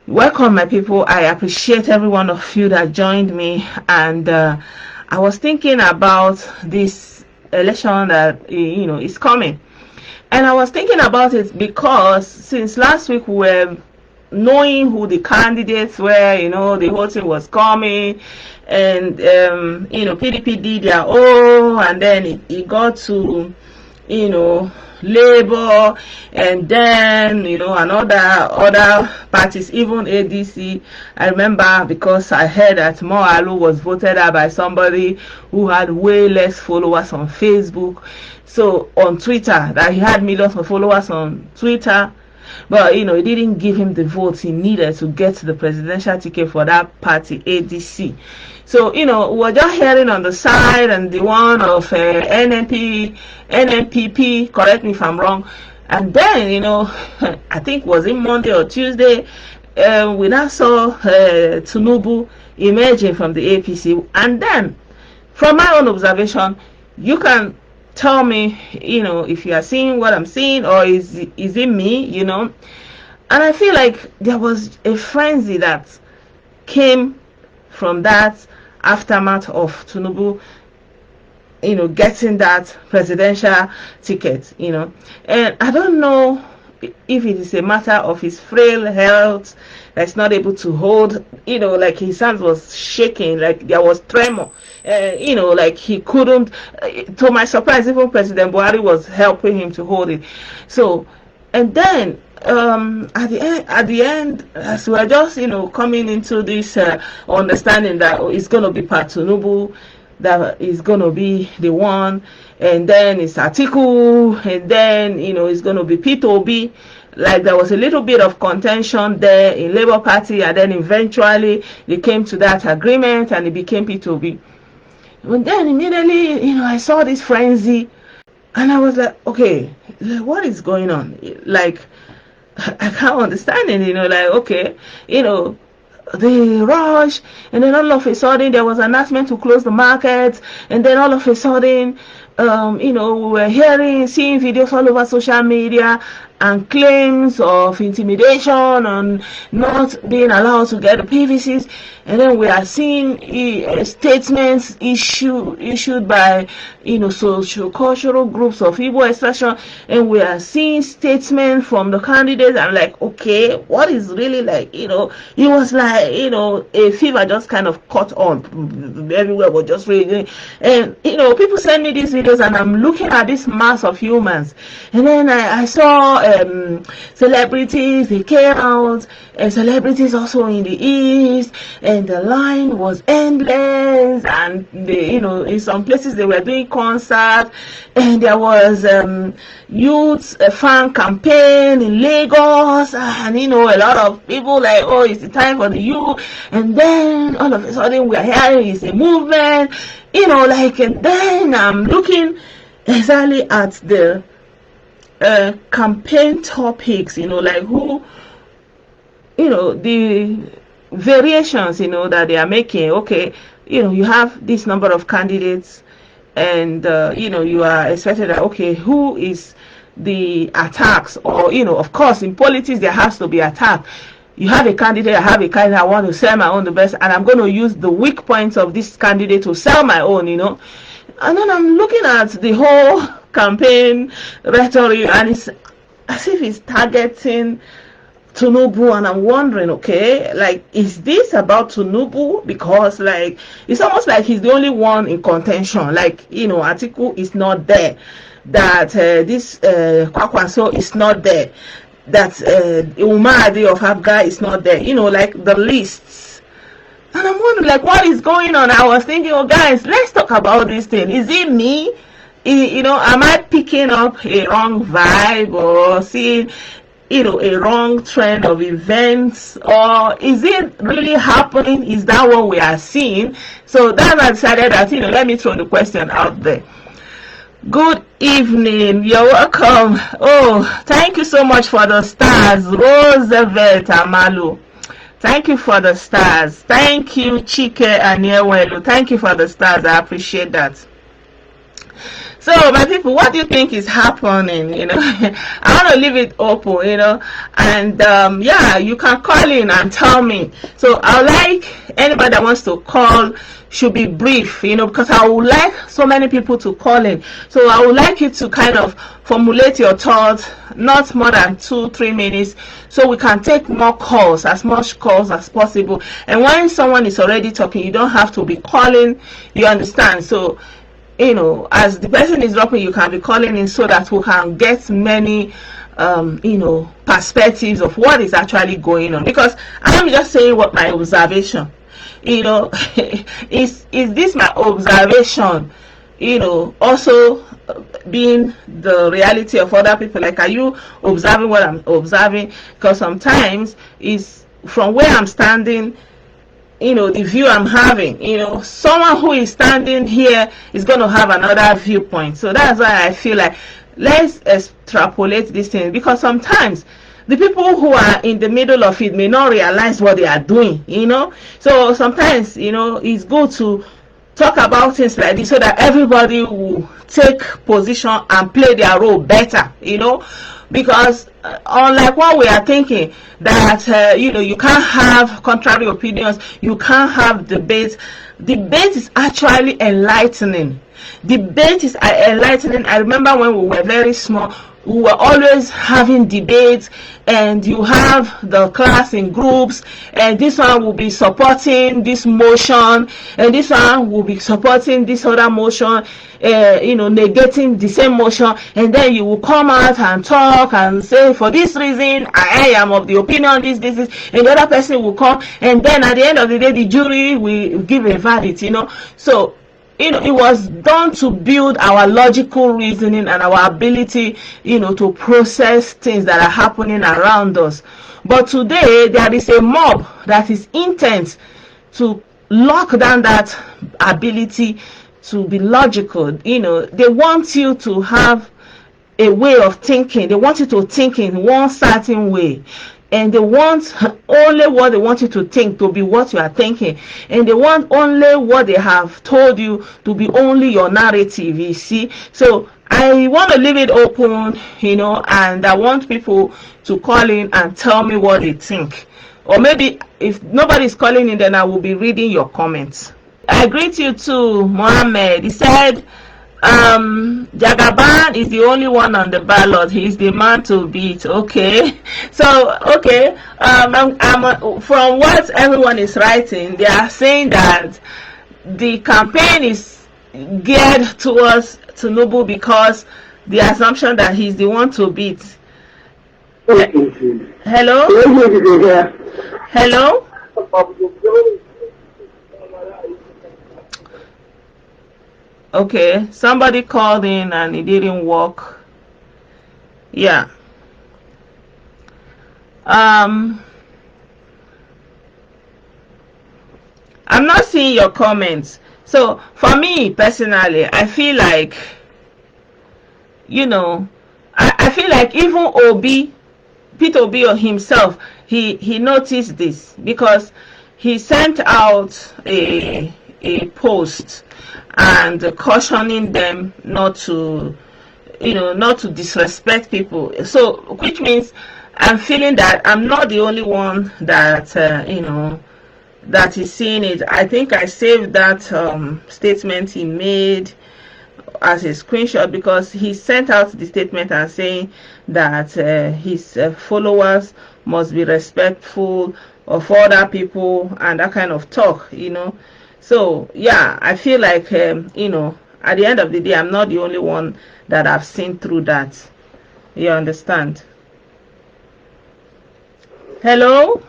Welcome, my people. I appreciate every one of you that joined me. And I was thinking about this election that is coming, and I was thinking about it because since last week we were knowing who the candidates were. The whole thing was coming, and PDP did their own, and then it got to Labour, and then another other parties, even ADC. I remember because I heard that Moalu was voted out by somebody who had way less followers on Facebook, so on Twitter, that he had millions of followers on Twitter, but it didn't give him the votes he needed to get the presidential ticket for that party, ADC. So we're just hearing on the side, and the one of NNPP, correct me if I'm wrong. And then I think was it Monday or Tuesday, we now saw Tinubu emerging from the APC. And then from my own observation, you can tell me if you are seeing what I'm seeing, or is it me. And I feel like there was a frenzy that came from that aftermath of Tinubu getting that presidential ticket. And I don't know if it is a matter of his frail health that's not able to hold, like his hands was shaking, like there was tremor, like he couldn't, to my surprise, even President Buhari was helping him to hold it. So, and then at the end, as we're just coming into this understanding that it's going to be Tinubu that is going to be the one, and then it's Atiku, and then it's going to be P2B. Like there was a little bit of contention there in Labour Party, and then eventually they came to that agreement and it became P2B. And then immediately I saw this frenzy, and I was like, okay, what is going on? Like I can't understand it. Like, okay, the rush, and then all of a sudden there was an announcement to close the market, and then all of a sudden we were seeing videos all over social media and claims of intimidation and not being allowed to get the PVCs, and then we are seeing statements issued by social cultural groups of Igbo expression, and we are seeing statements from the candidates. I'm like, okay, what is really, like, it was like a fever just kind of caught on everywhere, was just raging. And people send me these videos, and I'm looking at this mass of humans, and then I saw celebrities, they came out, and celebrities also in the east, and the line was endless, and they, in some places they were doing concerts, and there was youth fan campaign in Lagos, and a lot of people like, oh, it's the time for the youth. And then all of a sudden we are hearing it's a movement, and then I'm looking exactly at the campaign topics, like who, the variations, that they are making. Okay, you have this number of candidates, and you are expected that, okay, who is the attacks, or of course in politics there has to be attack. You have a candidate, I have a candidate, I want to sell my own the best, and I'm going to use the weak points of this candidate to sell my own. And then I'm looking at the whole campaign rhetoric, and it's as if it's targeting Tinubu, and I'm wondering, okay, like, is this about Tinubu? Because, like, it's almost like he's the only one in contention. Like, Atiku is not there, that this Kwakwanso is not there, that Umadi of Abga is not there, like the lists. And I'm wondering, like, what is going on? I was thinking, oh guys, let's talk about this thing. Is it me? Am I picking up a wrong vibe, or seeing a wrong trend of events, or is it really happening? Is that what we are seeing? So then I decided that let me throw the question out there. Good evening, you're welcome. Oh, thank you so much for the stars, Roosevelt Amalu. Thank you for the stars. Thank you, Chike Aniewelu. Thank you for the stars. I appreciate that. So, my people, what do you think is happening? I want to leave it open, and yeah, you can call in and tell me. So, I would like anybody that wants to call should be brief, because I would like so many people to call in. So, I would like you to kind of formulate your thoughts, not more than 2-3 minutes, so we can take more calls, as much calls as possible. And when someone is already talking, you don't have to be calling, you understand? So, as the person is dropping, you can be calling in so that we can get many perspectives of what is actually going on. Because I'm just saying what my observation, is this my observation, also being the reality of other people? Like, are you observing what I'm observing? Because sometimes it's from where I'm standing, the view I'm having, someone who is standing here is going to have another viewpoint. So that's why I feel like let's extrapolate these things, because sometimes the people who are in the middle of it may not realize what they are doing, so sometimes it's good to talk about things like this so that everybody will take position and play their role better, because unlike what we are thinking, that you can't have contrary opinions, you can't have debate is actually enlightening. Debate is enlightening. I remember when we were very small, we were always having debates, and you have the class in groups, and this one will be supporting this motion, and this one will be supporting this other motion, negating the same motion, and then you will come out and talk and say, for this reason I am of the opinion this, and the other person will come, and then at the end of the day the jury will give a verdict. So it was done to build our logical reasoning and our ability, to process things that are happening around us. But today there is a mob that is intent to lock down that ability to be logical. They want you to have a way of thinking. They want you to think in one certain way, and they want only what they want you to think to be what you are thinking, and they want only what they have told you to be only your narrative, you see. So I want to leave it open, and I want people to call in and tell me what they think. Or maybe if nobody is calling in, then I will be reading your comments. I greet you too, Mohammed. He said Jagaban is the only one on the ballot. He's the man to beat. Okay, so okay, from what everyone is writing, they are saying that the campaign is geared towards Tinubu because the assumption that he's the one to beat. Hello? Hello? Okay, somebody called in and it didn't work. Yeah. I'm not seeing your comments. So for me personally, I feel like, I feel like even Peter Obi himself, he noticed this, because he sent out a post and cautioning them not to disrespect people. So which means I'm feeling that I'm not the only one that that is seeing it. I think I saved that statement he made as a screenshot, because he sent out the statement and saying that his followers must be respectful of other people and that kind of talk, So yeah, I feel like at the end of the day, I'm not the only one that I've seen through that. You understand? Hello?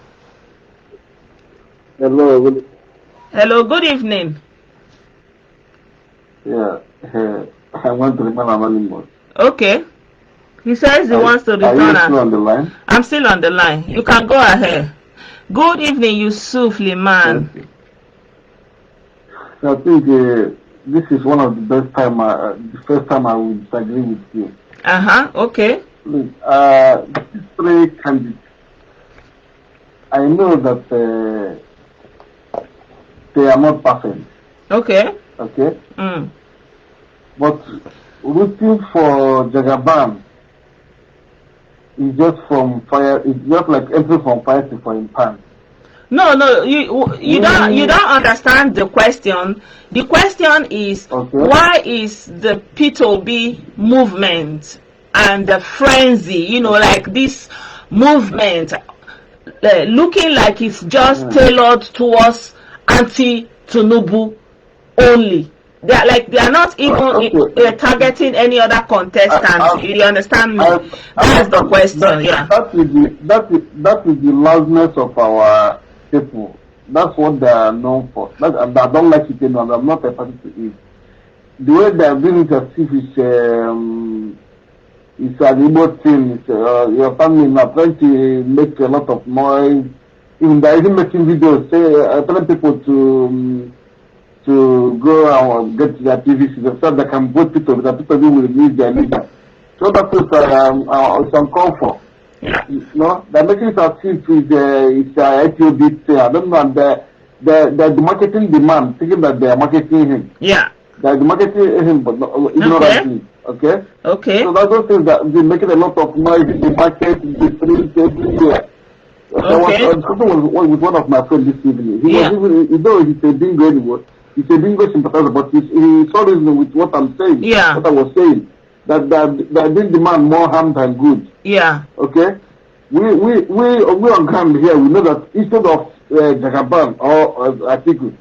Hello. Hello, good evening. Yeah, I want to remain anonymous. Okay. He says he wants to return. Are you still on the line? I'm still on the line. You can go ahead. Good evening, Yusuf Liman. I think this is one of the best time. The first time I will disagree with you. Okay. Look, these three candidates, I know that they are not perfect. Okay. Okay. Mm. But rooting for Jagaban is just from fire. It's just like entering from fire to frying pan. No, you don't understand the question. The question is, Okay. why is the P2B movement and the frenzy, like this movement, looking like it's just tailored towards anti-Tinubu only? They are not even targeting any other contestant. You understand me? That's the question. That is the loudness of our people. That's what they are known for. I don't like it anymore. I'm not a party to it. The way they are doing it as if it's an Igbo thing. Your family now trying to make a lot of noise. Even they're even making videos, telling people to go and get their TVs so they can vote people, that people will release their leader. So that is uncalled for. They're making it as if it's ITOB thing. I don't know. They're marketing the man, thinking that they're marketing him. Yeah. They're marketing him, but ignorantly. Okay. So that's those things that they're making a lot of noise in the market, in the streets, everywhere. Something was with one of my friends this evening. He was even, he's a bingo anymore. He's a bingo sympathizer, but he saw reason with what I'm saying. Yeah. What I was saying. That did demand more harm than good. Yeah. Okay. We on ground here. We know that instead of Jagaban or Atiku,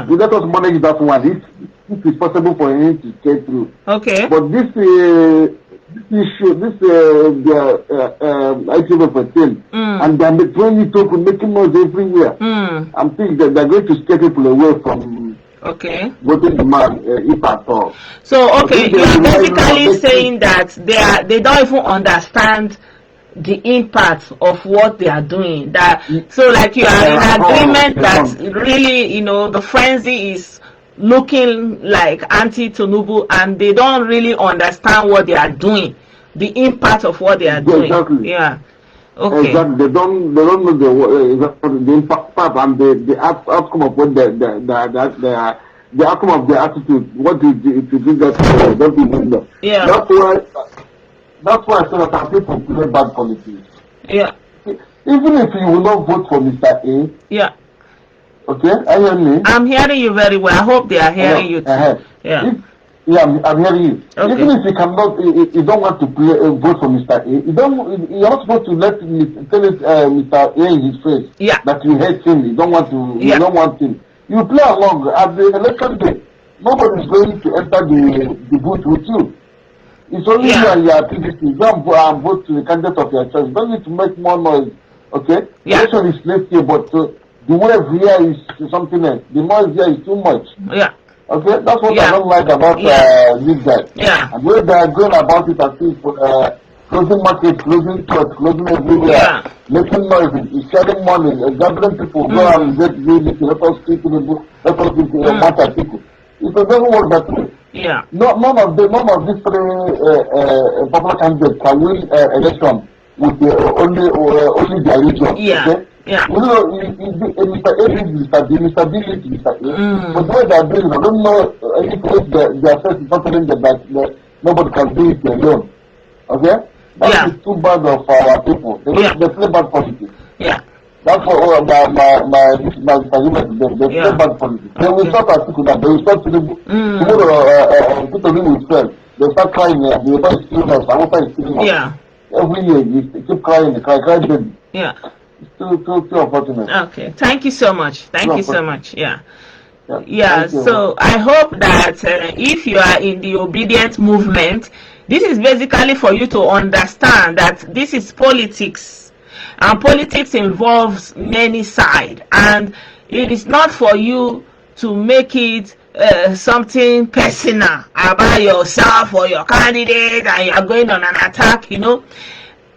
we let us manage that one. If it's possible for him to get through. Okay. But this issue, ITV for team, and they're throwing it open, making noise everywhere. I'm thinking that they're going to scare people away from voting the man, if at all. So you are basically saying that they don't even understand the impact of what they are doing. So like you are in agreement that really, the frenzy is looking like anti-Tinubu, and they don't really understand what they are doing, the impact of what they are doing. Exactly. Yeah. Okay. Exactly. They don't know the impact and the outcome of what the outcome of their attitude. What is it to do that? Don't even know. Yeah. That's why I say that people play bad politics. Yeah. Even if you will not vote for Mr. A. Yeah. Okay, are you hearing me? I'm hearing you very well. I hope they are hearing you too. Yeah. I'm hearing you. Okay. Even if you cannot, you don't want to vote for Mr. A, you're not supposed to tell Mr. A in his face that you hate him. You don't want to. You don't want him. You play along at the election day. Nobody is going to enter the booth with you. It's only you and your activities. You don't vote to the candidate of your choice. You don't need to make more noise. Okay. Election is late here, but the wave here is something else. The noise here is too much. Yeah. Okay, that's what I don't like about this guy. Yeah. And where they are going about it as if closing market, closing church, closing everywhere, making noise, sharing money, gathering people, go and get music, let us speak to the let us speak to the matter people. It doesn't work that way. Yeah. None of these three popular candidates can win election with only their religion. Yeah. Okay? Yeah. You know, Mr. A is Mr. B, Mr. B is Mr. A. But what they are doing, I don't know if their face is not telling them that nobody can do it alone. Okay? That is too bad of our people. They play bad politics. Yeah. That's what my argument to them. They play bad politics. They will start Atiku that they will start tomorrow people will fail. They start crying here. The Yoruba is killing us. Hausa is killing us. Yeah. Every year you keep crying, cry baby. Yeah. It's too unfortunate. Okay. Thank you so much. Thank you so much. Yeah. Yeah. So I hope that if you are in the obedient movement, this is basically for you to understand that this is politics, and politics involves many sides, and it is not for you to make it something personal about yourself or your candidate, and you are going on an attack.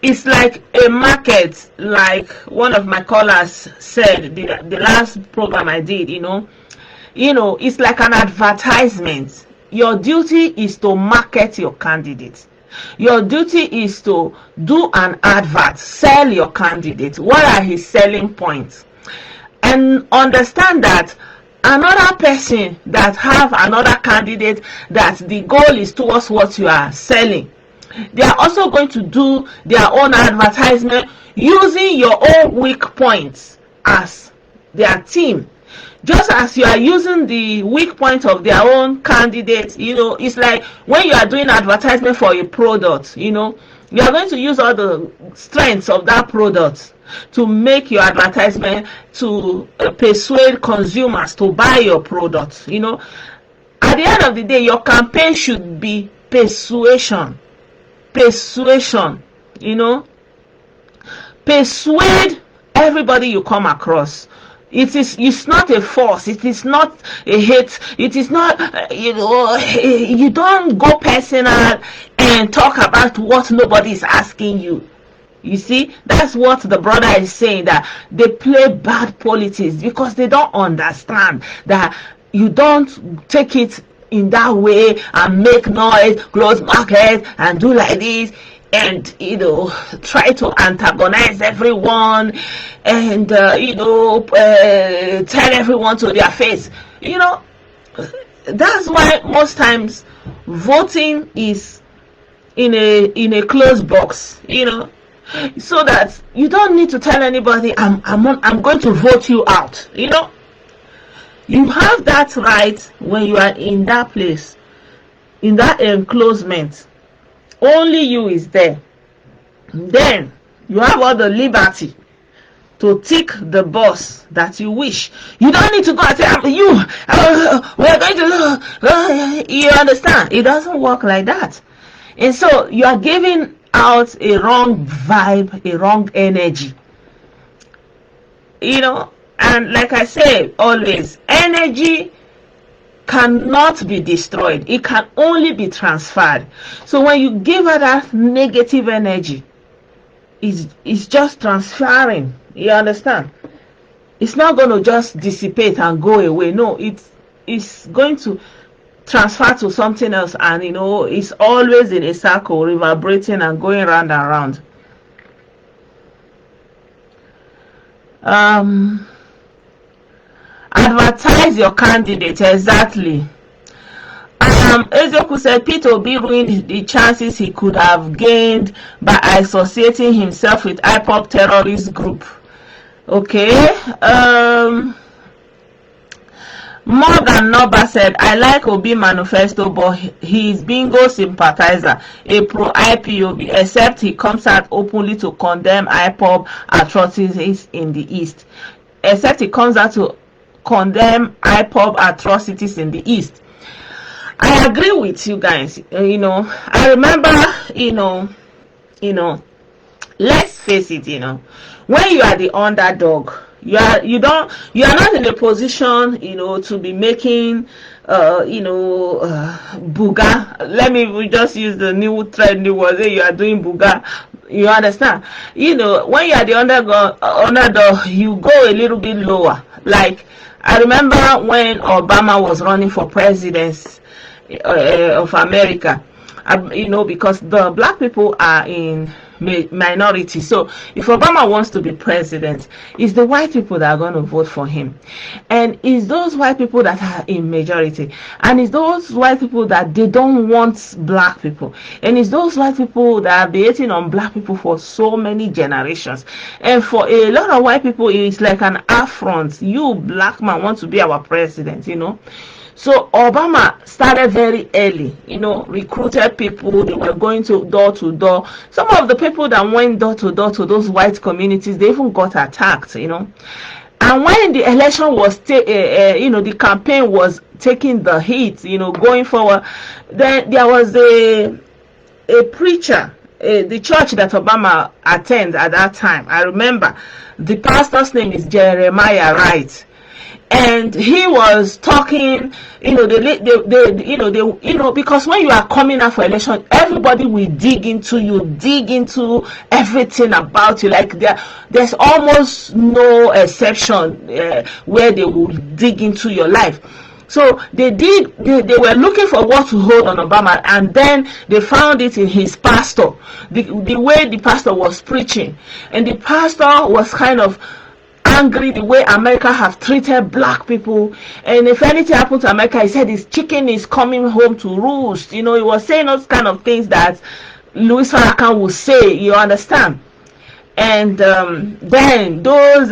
It's like a market, like one of my callers said the last program I did. It's like an advertisement. Your duty is to market your candidate. Your duty is to do an advert, sell your candidate. What are his selling points? And understand that another person that have another candidate that the goal is towards what you are selling, they are also going to do their own advertisement using your own weak points as their team. Just as you are using the weak point of their own candidate, it's like when you are doing advertisement for a product, you are going to use all the strengths of that product to make your advertisement to persuade consumers to buy your product. At the end of the day, your campaign should be persuasion. Persuade everybody you come across. It's not a force, it is not a hate, it is not you don't go personal and talk about what nobody is asking you. You see, that's what the brother is saying, that they play bad politics because they don't understand that you don't take it in that way and make noise, close market and do like this and try to antagonize everyone and tell everyone to their face. That's why most times voting is in a closed box, so that you don't need to tell anybody I'm going to vote you out. You have that right when you are in that place, in that enclosement. Only you is there. Then you have all the liberty to tick the boss that you wish. You don't need to go and say, we're going to you understand? It doesn't work like that. And so you are giving out a wrong vibe, a wrong energy. And like I say always, energy cannot be destroyed, it can only be transferred. So when you give her that negative energy, it's just transferring. You understand? It's not going to just dissipate and go away. No, it's going to transfer to something else, and it's always in a circle, reverberating and going round and round. Advertise your candidate. Exactly. Ezeku said Peter Obi ruined the chances he could have gained by associating himself with IPOB terrorist group. Okay. Morgan Noba said, I like Obi manifesto, but he is bingo sympathizer, a pro IPOB, except he comes out openly to condemn IPOB atrocities in the East. Except he comes out to condemn IPOB atrocities in the East. I agree with you guys. I remember, let's face it, when you are the underdog, you are not in a position, to be making booga. Let me just use the new trend word. You are doing booga. You understand? When you are the underdog, you go a little bit lower. Like, I remember when Obama was running for president of America, because the black people are in minority. So if Obama wants to be president, it's the white people that are going to vote for him, and it's those white people that are in majority, and it's those white people that they don't want black people, and it's those white people that have been hating on black people for so many generations. And for a lot of white people, it's like an affront. You black man want to be our president, So Obama started very early, recruited people. They were going to door. Some of the people that went door to door to those white communities, they even got attacked, And when the election was, the campaign was taking the heat, going forward, then there was a preacher, the church that Obama attended at that time. I remember the pastor's name is Jeremiah Wright. And he was talking, because when you are coming out for election, everybody will dig into everything about you. Like there's almost no exception where they will dig into your life. So they were looking for what to hold on Obama, and then they found it in his pastor, the way the pastor was preaching, and the pastor was kind of angry the way America have treated black people, and if anything happened to America, he said his chicken is coming home to roost. You know, he was saying those kind of things that Louis Farrakhan would say, you understand. And then those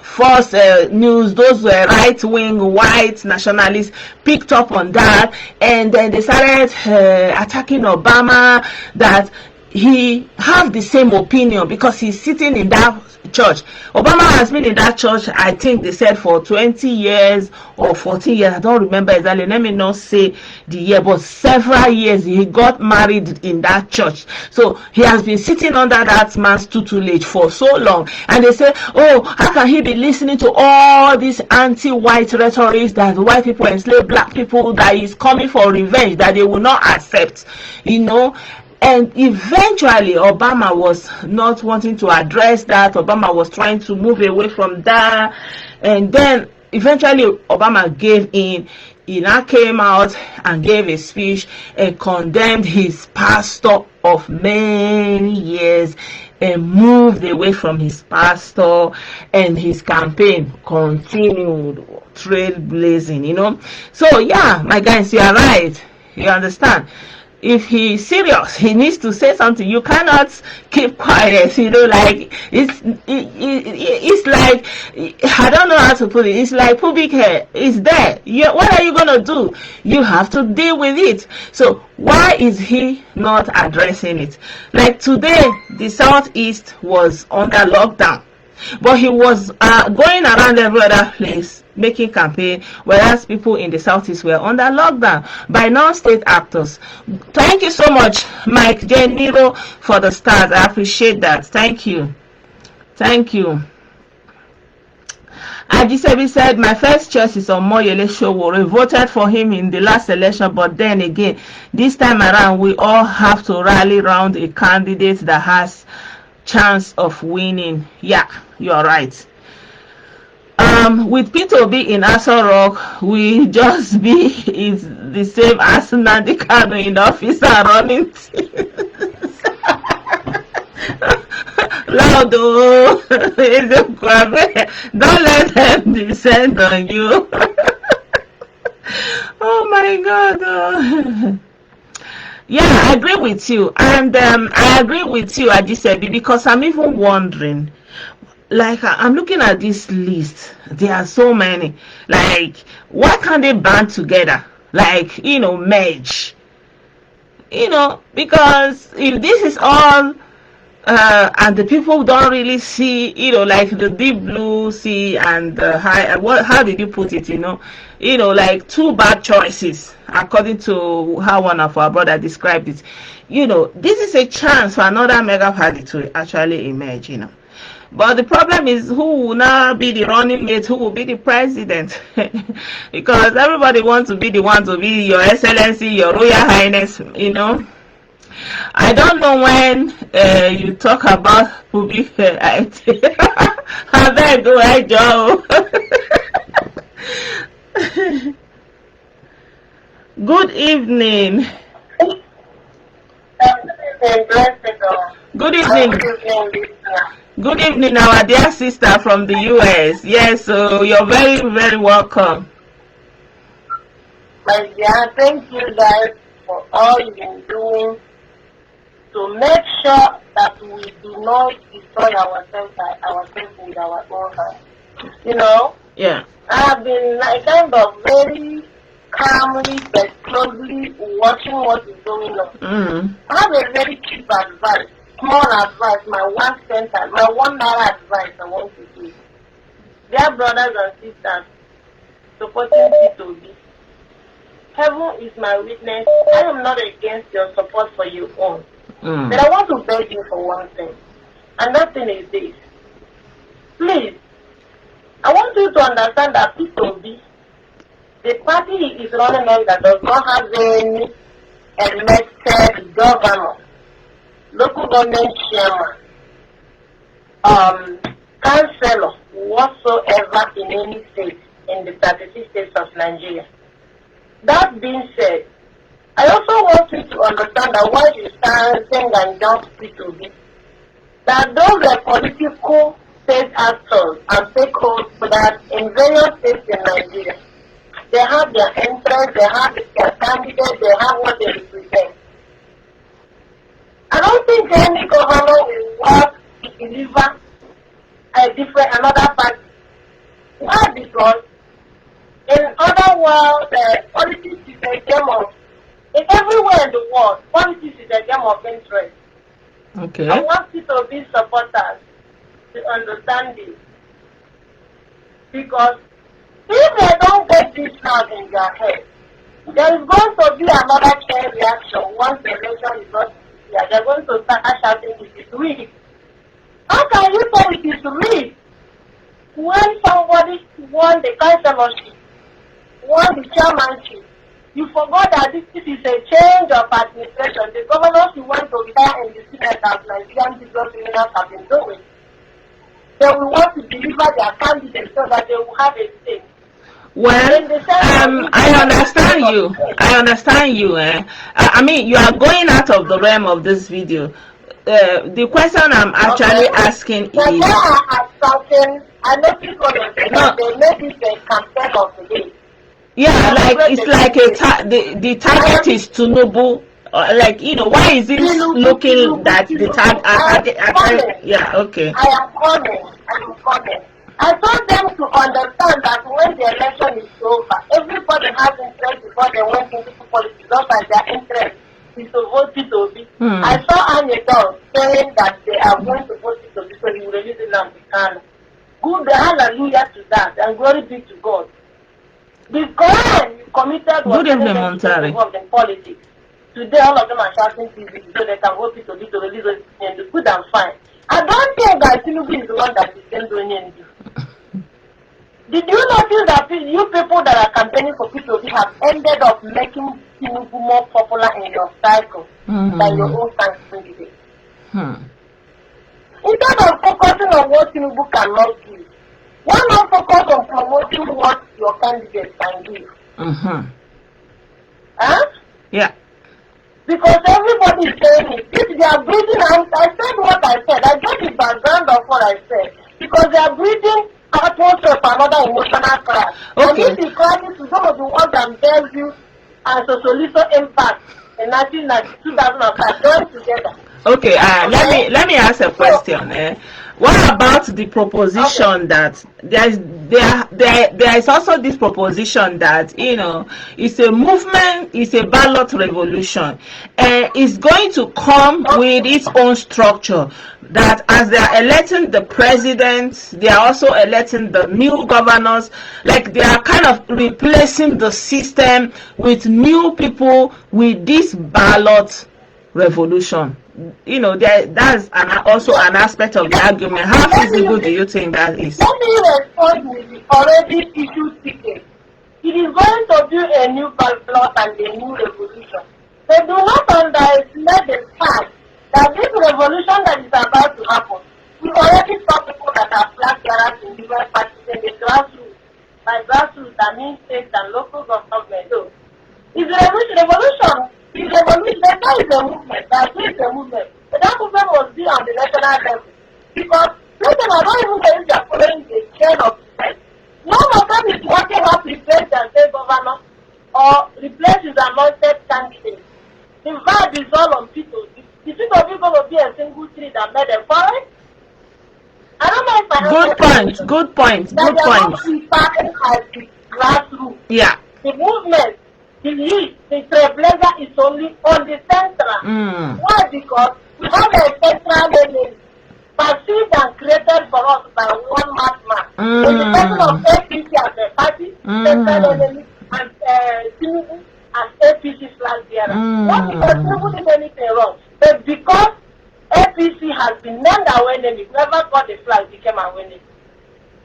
false news, those right-wing white nationalists picked up on that, and then they started attacking Obama, that he have the same opinion because he's sitting in that church. Obama has been in that church, I think they said, for 20 years or 14 years. I don't remember exactly. Let me not say the year, but several years. He got married in that church. So he has been sitting under that man's tutelage for so long. And they say, oh, how can he be listening to all these anti-white rhetoric that white people enslave black people, that is coming for revenge, that they will not accept, you know? And eventually Obama was not wanting to address that. Obama was trying to move away from that, and then eventually Obama gave in. He now came out and gave a speech and condemned his pastor of many years and moved away from his pastor, and his campaign continued trailblazing, you know. So yeah, my guys, you are right. You understand? If he's serious, he needs to say something. You cannot keep quiet, you know. Like it's like, I don't know how to put it. It's like pubic hair. It's there. What are you gonna do? You have to deal with it. So why is he not addressing it? Like today, the Southeast was under lockdown, but he was going around every other place making campaign, whereas people in the Southeast were under lockdown by non-state actors. Thank you so much, Mike J. Nero, for the stars. I appreciate that. Thank you. Thank you. Ajisebi said, my first choice is Omoyele Sowore. Voted for him in the last election, but then again, this time around, we all have to rally around a candidate that has chance of winning. Yeah, you're right. With P2B in Aso Rock, we just be is the same as Nandi Kano in office and running things. Loud, don't let them descend on you. Oh my God. Yeah, I agree with you, and I agree with you, Ajisebi, because I'm even wondering. Like, I'm looking at this list. There are so many. Like, why can't they band together? Like, you know, merge. You know, because if this is all, and the people don't really see, you know, like the deep blue sea and the high, how did you put it, you know, like two bad choices, according to how one of our brothers described it. You know, this is a chance for another mega party to actually emerge, you know. But the problem is, who will now be the running mate, who will be the president? Because everybody wants to be the one to be your excellency, your royal highness, you know. I don't know when you talk about public IT. I better go ahead, Joe. Good evening. Good evening. Good evening, our dear sister from the US. Yes, so you're very, very welcome. My dear, thank you guys for all you've been doing to make sure that we do not destroy ourselves with our own hands. You know? Yeah. I've been like kind of very calmly but closely watching what is going on. Mm-hmm. I have a very cheap advice. Small advice, my 1 cent, my $1 advice I want to give. Dear brothers and sisters, supporting P2B, heaven is my witness. I am not against your support for your own. But I want to beg you for one thing. And that thing is this. Please, I want you to understand that P2B, the party is running on that does not have any elected governor, local government chairman, councillor, whatsoever in any state in the 36 states of Nigeria. That being said, I also want you to understand that why you stand and jump P2B, that those are political state actors and stakeholders in various states in Nigeria. They have their interests, they have their candidates, they have what they represent. I don't think any governor will work to deliver another party. Why? Because in other world, politics is a game of, everywhere in the world, politics is a game of interest. Okay. I want you to be supporters to understand this. Because if they don't get this out in their head, there is going to be another chain reaction once the election is not clear. They're going to start shouting it is rigged. How can you say it is rigged when somebody won the councillorship, won the chairmanship? You forgot that this is a change of administration. The governors who want to retire in the Senate as Nigerian business criminals have been doing. They will want to deliver their candidates so that they will have a stake. Well, I understand you. I understand you. I mean, you are going out of the realm of this video. The question I'm actually asking is... I noticed what they said. They made this a campaign of the day. Yeah, like it's like the target is Tinubu. Like, you know, why is it looking that the target? Yeah, okay. I am coming. I told them to understand that when the election is over, everybody has interest before they went into politics, just like their interest is to vote P2B. I saw Annie saying that they are going to vote P2B, so he will release it now. Good hallelujah to that, and glory be to God. The crime you committed was involved in politics. Today, all of them are shouting TV so they can vote P2B to release it, and it's good and fine. I don't think that Tinubu is the one that is doing anything. Did you notice that you people that are campaigning for P2B have ended up making Tinubu more popular in your cycle than your own candidate? Instead of focusing on what Tinubu cannot give, why not focus on promoting what your candidate can give? Yeah. Because everybody is saying it. If they are breathing out, I said what I said. I get the background of what I said. Because they are breathing atmosphere for another emotional crash. Okay. And this is crashing to some of the ones that Bellevue and Socialista Impact in 2005 joined together. Okay, let me ask a question. What about the proposition that there is also this proposition that, you know, it's a movement, it's a ballot revolution, and it's going to come with its own structure, that as they are electing the president, they are also electing the new governors, like they are kind of replacing the system with new people with this ballot revolution. You know, that's also an aspect of the argument. How feasible do you think that is? Let me respond with the already issued ticket. It is going to be a new ballot and a new revolution. They do not underestimate the fact that this revolution that is about to happen, we already saw people that are flag bearers in different parties in the grassroots. By grassroots, that means state and local government. So, it's a revolution. It's a movement. That is a movement. That is a movement. But that movement must be on the national level. Because listen, I don't even know if they are following the chain of events. None of them is working out to replace their state governor or replace his anointed candidate. The vibe is all on people. The people is going to be a single tree that made a forest. I don't know if I have Good point. That they are not starting at the grassroots. Yeah. The movement. The lead, the trailblazer is only on the central. Why? Because we have a central enemy perceived and created for us by one madman. In the person of APC as a party, central enemy, and Tinubu as APC flag bearer. Not because Tinubu did anything wrong, but because APC has been named our enemy. Whoever got the flag became our enemy.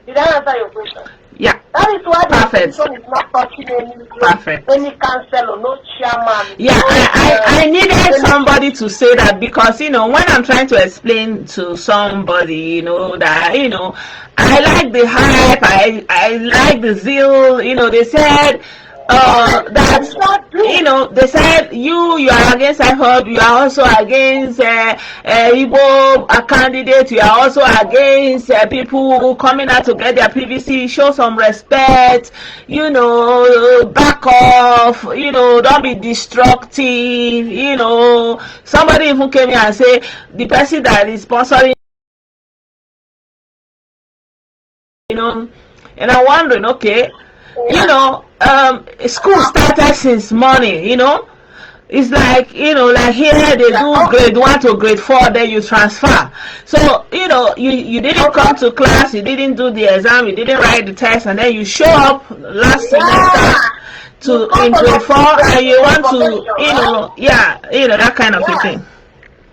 Did I answer your question? Yeah. That is why the opposition is not touching any council or no chairman. Yeah, I needed somebody to say that, because, you know, when I'm trying to explain to somebody, you know, that, you know, I like the hype, I like the zeal, you know, they said that they said you are against IHOB, you are also against Igbo candidate, you are also against people who coming out to get their PVC. Show some respect, back off, don't be destructive. Somebody even came here and say the person that is sponsoring, and I'm wondering, okay, school started since morning, it's like, like here they do grade 1 to grade 4, then you transfer. So, you didn't come to class, you didn't do the exam, you didn't write the test, and then you show up last semester in grade 4, and you want to, that kind of a thing.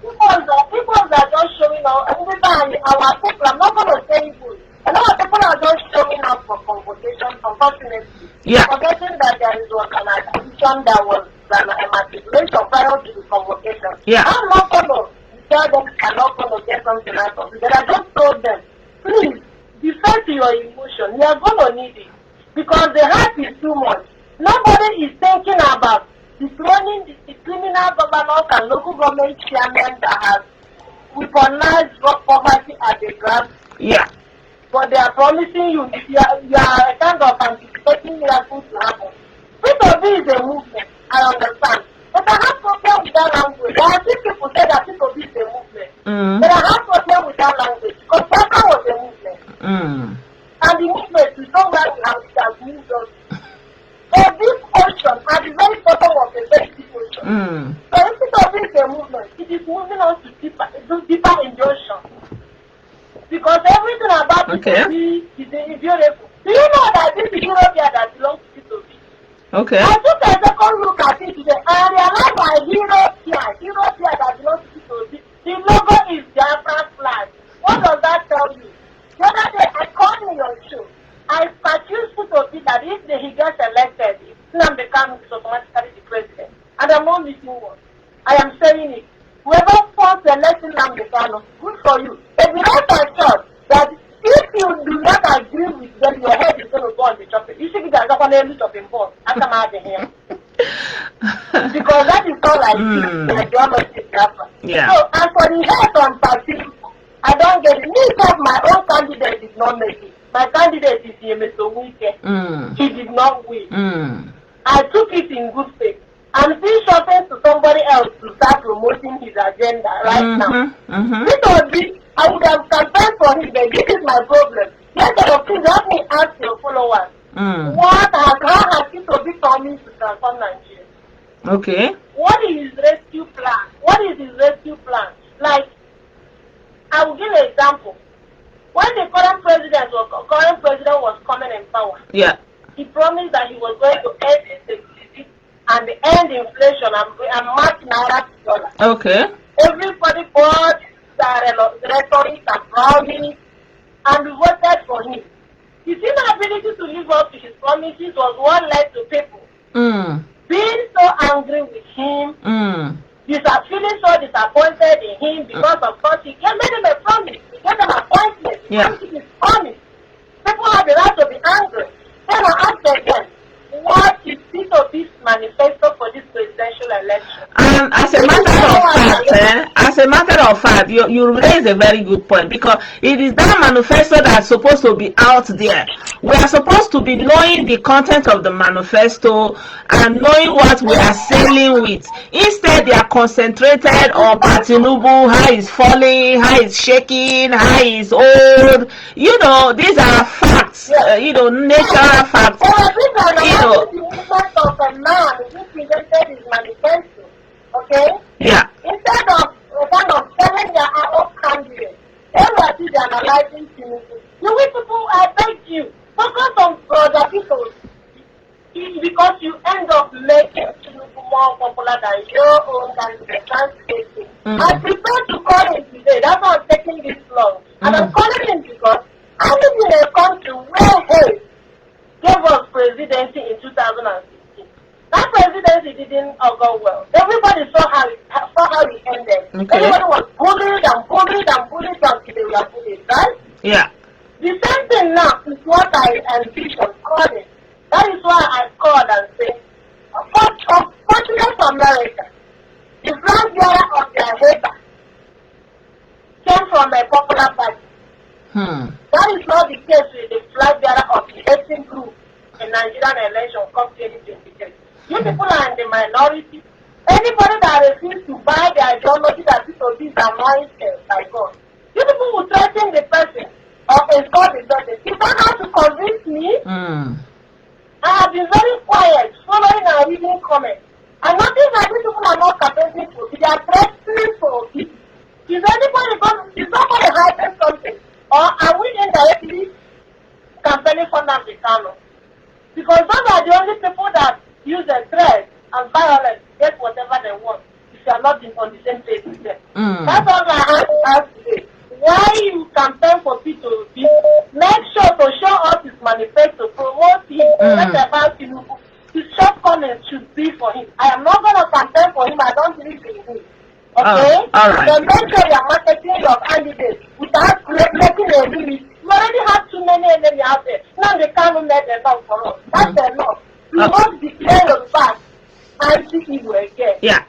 People are just showing up, and every time our people, I'm not going to say people. A lot of people are just showing up for convocation, unfortunately. Yeah. Forgetting that there is an addition that was an emancipation prior to the convocation. Yeah. I'm not going to tell them I'm not going to get something out of it. But I just told them, please, be fair to your emotion. You are going to need it. Because the hype is too much. Nobody is thinking about dethroning the criminal governors and local government chairmen that have weaponized drug poverty at the grass. Yeah. But they are promising you, you are a kind of anticipating miracles to happen. P2B is a movement, I understand. But I have problem with that language. I see people say that P2B is a movement. But I have problem with that language because Papa was a movement. And the movement is somewhere we have it has moved us. So this ocean, at the very bottom of the very deep ocean. So if P2B is a movement, it is moving us to deeper in the ocean. Because everything about P2B is beautiful. Do you know that this is Ethiopia that belongs to P2B? Okay. I took a second look at it today and I realized my Ethiopia that belongs to P2B. The logo is Biafra flag. What does that tell you? The other day I called in your show. I accused P2B that if he gets elected, Nnamdi Kanu is automatically the president. And I'm not missing one. I am saying it. Whoever wants to elect Nnamdi Kanu, good for you. But we not assured that if you do not agree with them, your head is going to go on the chopping. You should be the other chopping board. I come out of here. Because that is all I see. Ideology. Yeah. So, as for the head on party, I don't get it. Me, because my own candidate did not make it. My candidate is Yemeso Wike. He did not win. I took it in good faith. I'm still shopping to somebody else to start promoting his agenda right now. Because I would have campaigned for him, but this is my problem. Please help me ask your followers. How has P2B coming to transform Nigeria? Okay. What is his rescue plan? What is his rescue plan? Like, I will give an example. When the current president was coming in power, he promised that he was going to end instability and end inflation and match naira to dollar. Okay. Everybody bought the rhetoric and browning and we voted for him. His inability to live up to his promises was what led to people being so angry with him, feeling so disappointed in him because of course he made him a promise, he gave them appointment, he gave his promise. People have the right to be angry. Then I asked again, what is P2B's manifesto for this presidential election? As a matter of fact, you raise a very good point because it is that manifesto that's supposed to be out there. We are supposed to be knowing the content of the manifesto and knowing what we are sailing with. Instead, they are concentrated on Tinubu, how he's falling, how he's shaking, how he's old. These are facts. Natural facts. The movement of a man who presented his manifesto, okay? Yeah. Instead of telling their own candidate, they were still analyzing Tinubu. You people, I beg you, focus on other people because you end up making Tinubu more popular than your own candidate. I prepared to call him today. That's why I'm taking this long. And I'm calling him because I live in a country where gave us presidency in 2016. That presidency didn't go well. Everybody saw how it ended. Okay. Everybody was bullied until they were bullied, right? Yeah. The same thing now is what I envision calling. That is why I called and said, presidential election come 2023. You people are in the minority. Anybody that refuses to buy the ideology that people is anointed by God, you people will threaten the person or insult the judges. You don't have to convince me. I have been very quiet, following and reading comments. And nothing that these people are not capable to. They are threatening for it. Is anybody going to hide something? Or are we indirectly campaigning for Nnamdi Kanu? Because those are the only people that use the threat and violence to get whatever they want if you are not on the same page with them. That's all I have to ask today. Why you campaign for people to be, make sure to show us his manifesto, promote him, talk about him. His shortcomings should be for him. I am not going to campaign for him. I don't believe in him. Okay? All right. So make sure you are marketing your candidates without making a limit. You already have too many enemies out there. Now they can't make enough for us. That's enough. You won't declare your back anti-evil again. Yeah.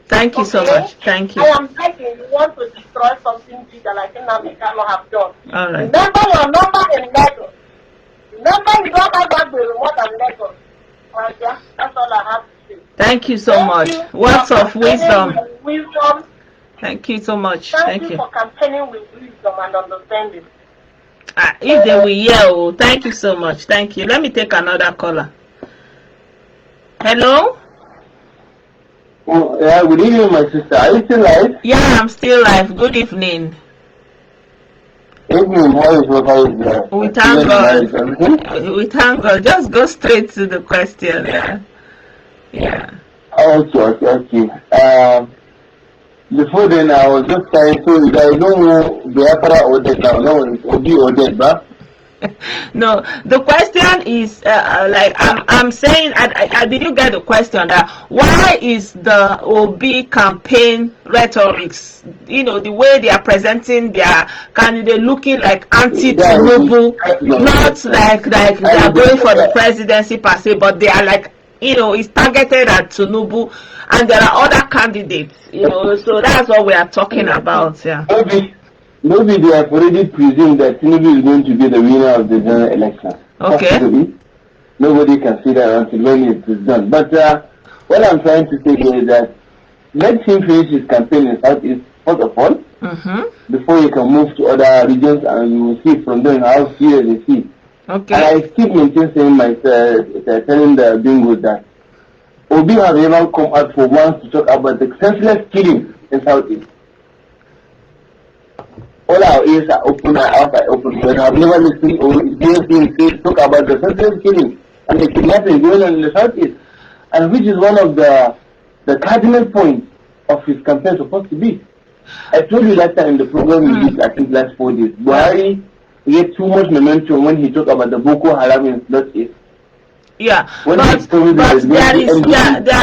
Thank you so much. Thank you. I am begging you want to destroy something bigger like Nnamdi Kanu have done. All right. Remember your number in Lagos. Remember you don't have that remote and Lagos. Yeah, that's all I have to say. Thank you so much. Words of wisdom. Wisdom. Thank you so much. Thank you for campaigning with wisdom and understanding. If they will hear, thank you so much. Thank you. Let me take another caller. Hello? Oh, yeah, good evening, my sister. Are you still live? Yeah, I'm still live. Good evening. Evening, how is we thank God. We thank God. Just go straight to the question. Yeah. Okay. Before then, I was just trying to, I don't know Biafra or dead now. No, it's Obi or dead, but. No, the question is like I'm saying. Did you get the question that why is the OB campaign rhetorics, the way they are presenting their candidate looking like anti-Tinubu, not like they are going for the presidency per se, but they are like it's targeted at Tinubu, and there are other candidates, so that's what we are talking about. Yeah. Maybe they have already presumed that Tinubu is going to be the winner of the general election. Okay. Possibly. Nobody can see that until when it is done. But what I'm trying to say here is that let him finish his campaign in Southeast, first of all, before he can move to other regions, and you will see from there how serious they see. Okay. And I keep maintaining telling the bingo that Obi has even come out for once to talk about the senseless killing in Southeast. All our ears are open, our eyes are open, but I've never listened or seen talk about the senseless killing and the kidnapping going on in the Southeast, and which is one of the cardinal points of his campaign supposed to be. I told you last time in the program we did, I think last 4 days, Buhari get too much momentum when he talked about the Boko Haram in Northeast. Yeah, but there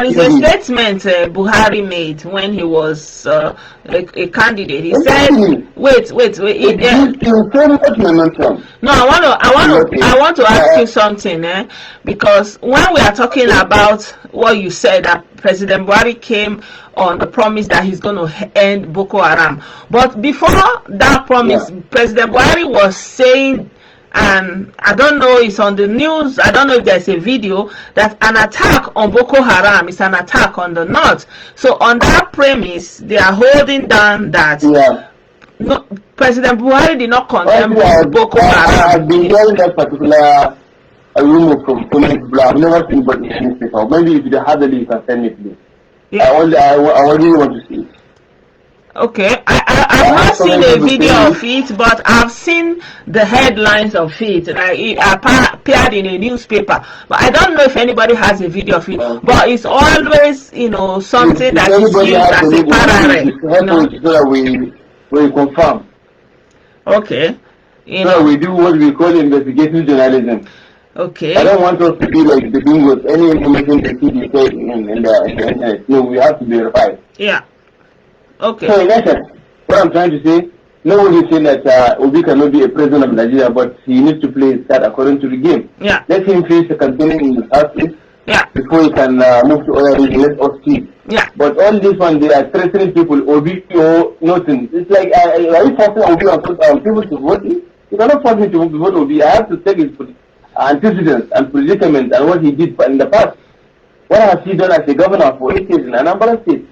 is a statement Buhari made when he was a candidate. He said, "Wait. No, I want to ask you something, because when we are talking about what you said, that President Buhari came on the promise that he's going to end Boko Haram, but before that promise, President Buhari was saying." And I don't know, it's on the news, I don't know if there's a video, that an attack on Boko Haram is an attack on the north. So on that premise, they are holding down that no, President Buhari did not condemn Boko Haram. I've been hearing that particular rumor from so many people. I've never seen but in before. Maybe if you have the link, you can send me, please. Yeah. I really want to see it. Okay, I've not seen a video of it, but I've seen the headlines of it. Like it appeared in a newspaper, but I don't know if anybody has a video of it. But it's always, something that is used as a parallel. So that we confirm. Okay. So we do what we call investigative journalism. Okay. I don't want us to be like the bingos. Any information that you say in the internet, no, we have to verify. Yeah. Okay. So in essence, what I'm trying to say, nobody is saying that Obi cannot be a president of Nigeria, but he needs to play his card according to the game. Yeah. Let him finish the campaign in the Southeast. Yeah. Before he can move to other regions, let us see. Yeah. But all this one, they are threatening people, Obi or nothing. It's like, are you forcing Obi on people to vote? You cannot force me to vote Obi. I have to take his position. antecedents and predicaments and what he did in the past. What has he done as a governor for 8 years in Anambra State?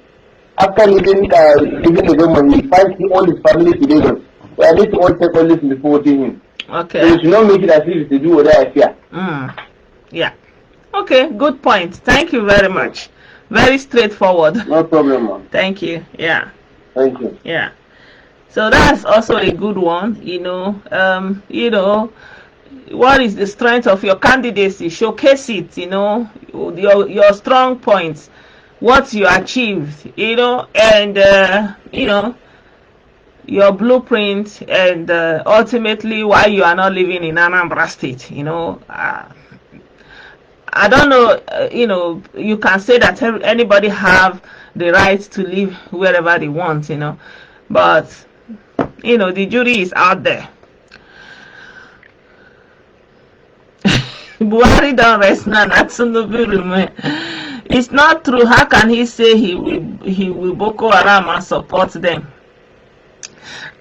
After leaving the government, he finds all his family to Lagos. So I need to all take all this before voting him. Okay. So you should not make it as if it's to do what I fear. Yeah. Okay, good point. Thank you very much. Very straightforward. No problem, ma'am. Thank you. Yeah. Thank you. Yeah. So that's also a good one, what is the strength of your candidacy? Showcase it, your strong points, what you achieved, and your blueprint, and ultimately why you are not living in Anambra State. I don't know, you can say that anybody have the right to live wherever they want, but the jury is out there. Buhari don't rest now. It's not true. How can he say he will Boko Haram and support them?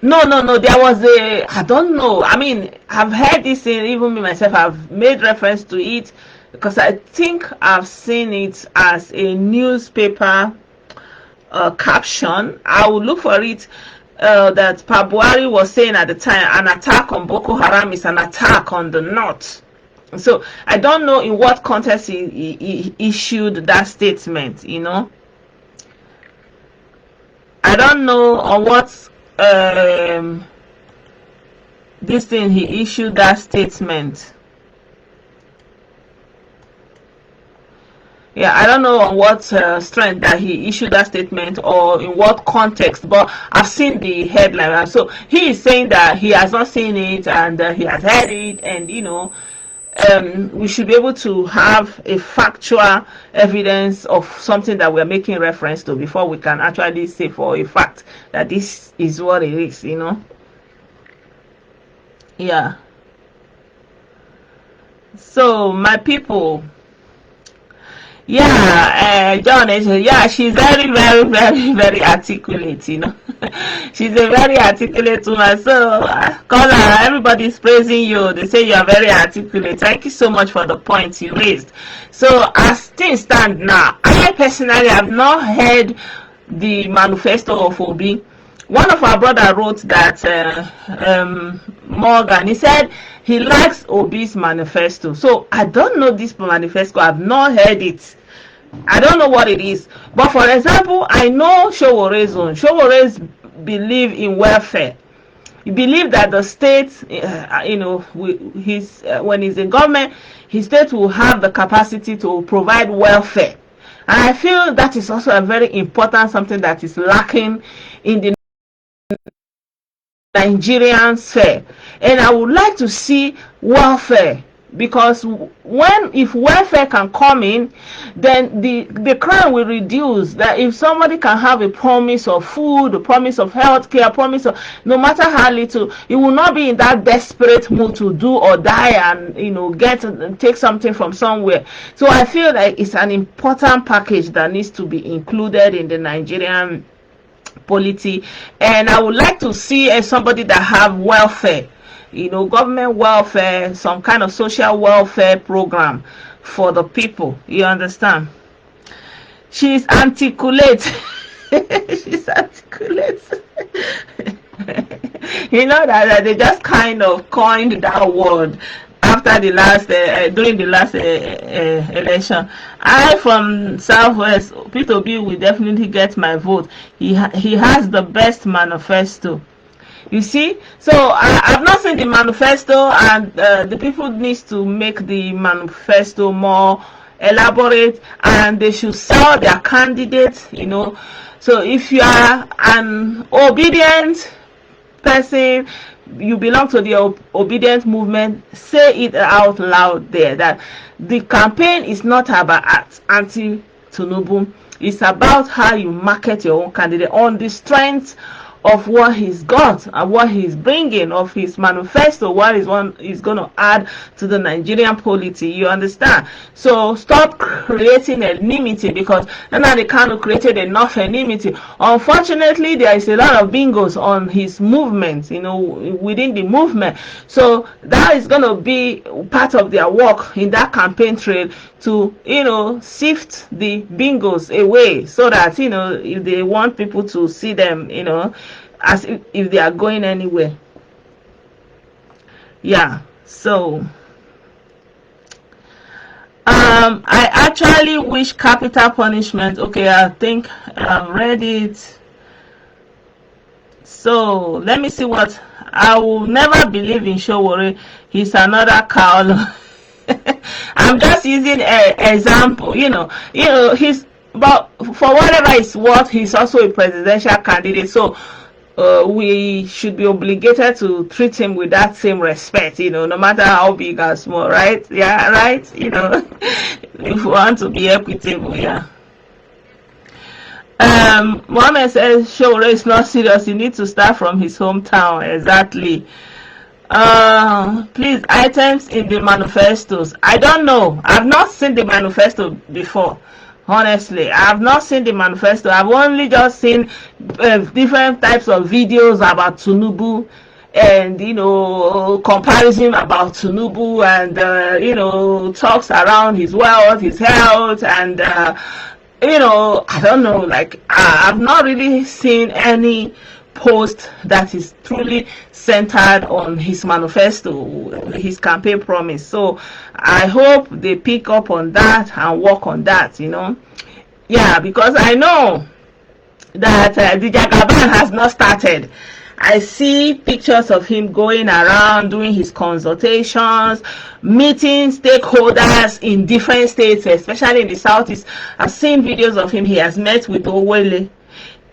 No. There was I don't know. I mean, I've heard this, even me myself, I've made reference to it because I think I've seen it as a newspaper caption. I will look for it. That Buhari was saying at the time, an attack on Boko Haram is an attack on the North. So I don't know in what context he issued that statement. I don't know on what this thing he issued that statement. Yeah, I don't know on what strength that he issued that statement or in what context, but I've seen the headline. So he is saying that he has not seen it and he has heard it, and we should be able to have a factual evidence of something that we're making reference to before we can actually say for a fact that this is what it is, Yeah. So my people, John is, she's very, very, very, very articulate, She's a very articulate woman. So, Caller, everybody's praising you. They say you are very articulate. Thank you so much for the points you raised. So, as things stand now, I personally have not heard the manifesto of Obi. One of our brother wrote that, Morgan, he said he likes Obi's manifesto. So I don't know this manifesto. I've not heard it. I don't know what it is. But for example, I know Showore's believe in welfare. He believes that the state, when he's in government, his state will have the capacity to provide welfare. And I feel that is also a very important something that is lacking in the Nigerian sphere, and I would like to see welfare, because if welfare can come in, then the crime will reduce. That if somebody can have a promise of food, a promise of health care, promise of no matter how little, you will not be in that desperate mood to do or die and take something from somewhere. So I feel like it's an important package that needs to be included in the Nigerian polity, and I would like to see somebody that have welfare, government welfare, some kind of social welfare program for the people. You understand? She's articulate. She's articulate. That they just kind of coined that word after the last during the last election. I from Southwest, Peter B will definitely get my vote. He has the best manifesto. You see, so I've not seen the manifesto, and the people needs to make the manifesto more elaborate, and they should sell their candidates. So if you are an obedient person, you belong to the obedient movement, say it out loud there that the campaign is not about anti-Tinubu. It's about how you market your own candidate on the strength of what he's got and what he's bringing, of his manifesto, what is one is going to add to the Nigerian polity. You understand? So stop creating enmity, because now they kind of created enough enmity. Unfortunately, there is a lot of bingos on his movement, you know, within the movement. So that is going to be part of their work in that campaign trail, to, you know, sift the bingos away, so that, you know, if they want people to see them, you know, as if they are going anywhere. Yeah. So I actually wish capital punishment. Okay, I think I've read it. So let me see what. I will never believe in Showore. He's another cow. I'm just using an example, you know, he's, but for whatever it's worth, he's also a presidential candidate. So we should be obligated to treat him with that same respect, you know, no matter how big or small, right? Yeah, right. You know, if we want to be equitable, yeah. Mohammed says Showore is not serious. You need to start from his hometown. Exactly. Please, items in the manifestos. I don't know. I've not seen the manifesto before. Honestly, I have not seen the manifesto. I've only just seen different types of videos about Tinubu, and, you know, comparison about Tinubu, and you know, talks around his wealth, his health, and you know, I don't know, like I've not really seen any post that is truly centered on his manifesto, his campaign promise. So I hope they pick up on that and work on that, you know. Yeah, because I know that the Jagaban has not started. I see pictures of him going around doing his consultations, meeting stakeholders in different states, especially in the southeast. I've seen videos of him. He has met with Owele.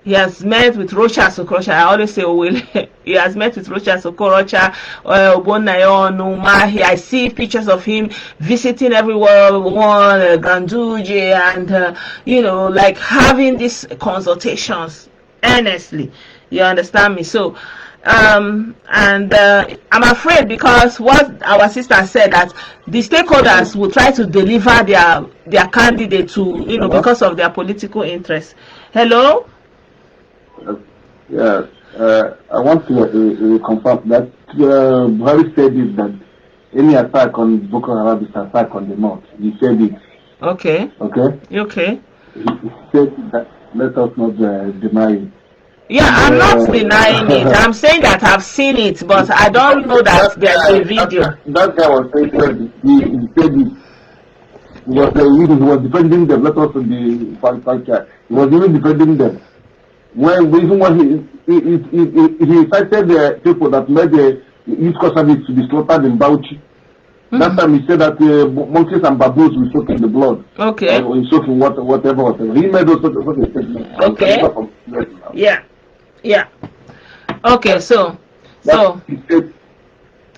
He has met with Rocha Sokorocha. I always say Owele. He has met with Rocha Sokorocha, Obonayo, Numahi. I see pictures of him visiting everywhere, Ganduje, and you know, like having these consultations earnestly. You understand me? So and I'm afraid, because what our sister said, that the stakeholders will try to deliver their candidate to, you know, because of their political interests. Hello? Yes, I want to confirm that Buhari said it, that any attack on Boko Haram is an attack on the north. He said it. Okay. Okay? Okay. He said that, let us not deny it. Yeah, I'm not denying it. I'm saying that I've seen it, but I don't know that there's a video. That guy was saying that he said it. He was defending them. Let us be fact. He was even defending them. When he cited the people that made the East Coast service to be slaughtered in Bauchi. That time he said that monkeys and baboons will soak in the blood. Okay. Will soak in whatever. He made those sort of statements. Okay. Yeah. Yeah. Okay. So.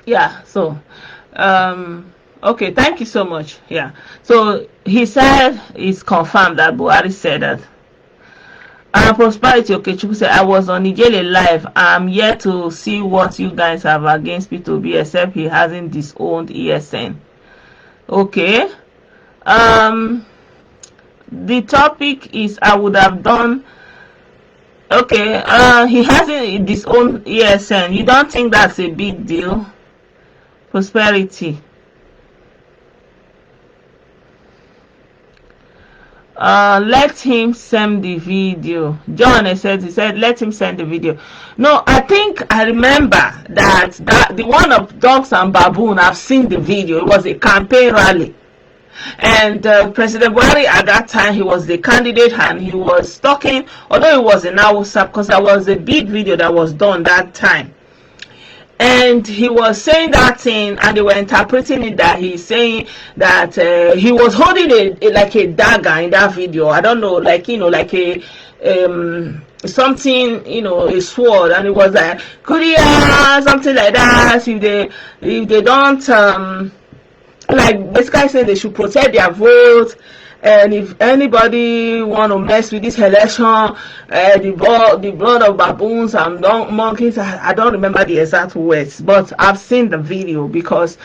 Yeah. So. Okay. Thank you so much. Yeah. So he said it's confirmed that Buhari said that. Prosperity Okechukwu said, I was on Ijele live. I'm yet to see what you guys have against P2B, except he hasn't disowned ESN. Okay. The topic is I would have done. Okay. He hasn't disowned ESN. You don't think that's a big deal? Prosperity. Let him send the video. John he said let him send the video. No, I think I remember that the one of dogs and baboon, I've seen the video. It was a campaign rally, and President Buhari at that time, he was the candidate, and he was talking, although it was in Hausa, because there was a big video that was done that time. And he was saying that thing, and they were interpreting it that he's saying that he was holding like a dagger in that video. I don't know, like, you know, like a something, you know, a sword, and it was like Korea, something like that. If they don't like, this guy said they should protect their vote, and if anybody want to mess with this election, the blood of baboons and monkeys, I don't remember the exact words, but I've seen the video, because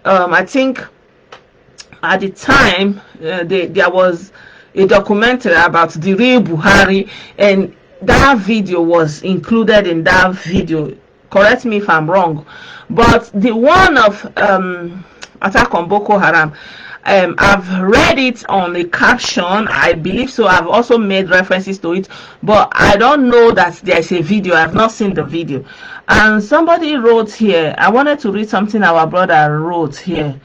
I think at the time there was a documentary about the real Buhari, and that video was included in that video. Correct me if I'm wrong, but the one of attack on Boko Haram, I've read it on the caption, I believe so. I've also made references to it, but I don't know that there's a video. I've not seen the video. And somebody wrote here, I wanted to read something our brother wrote here.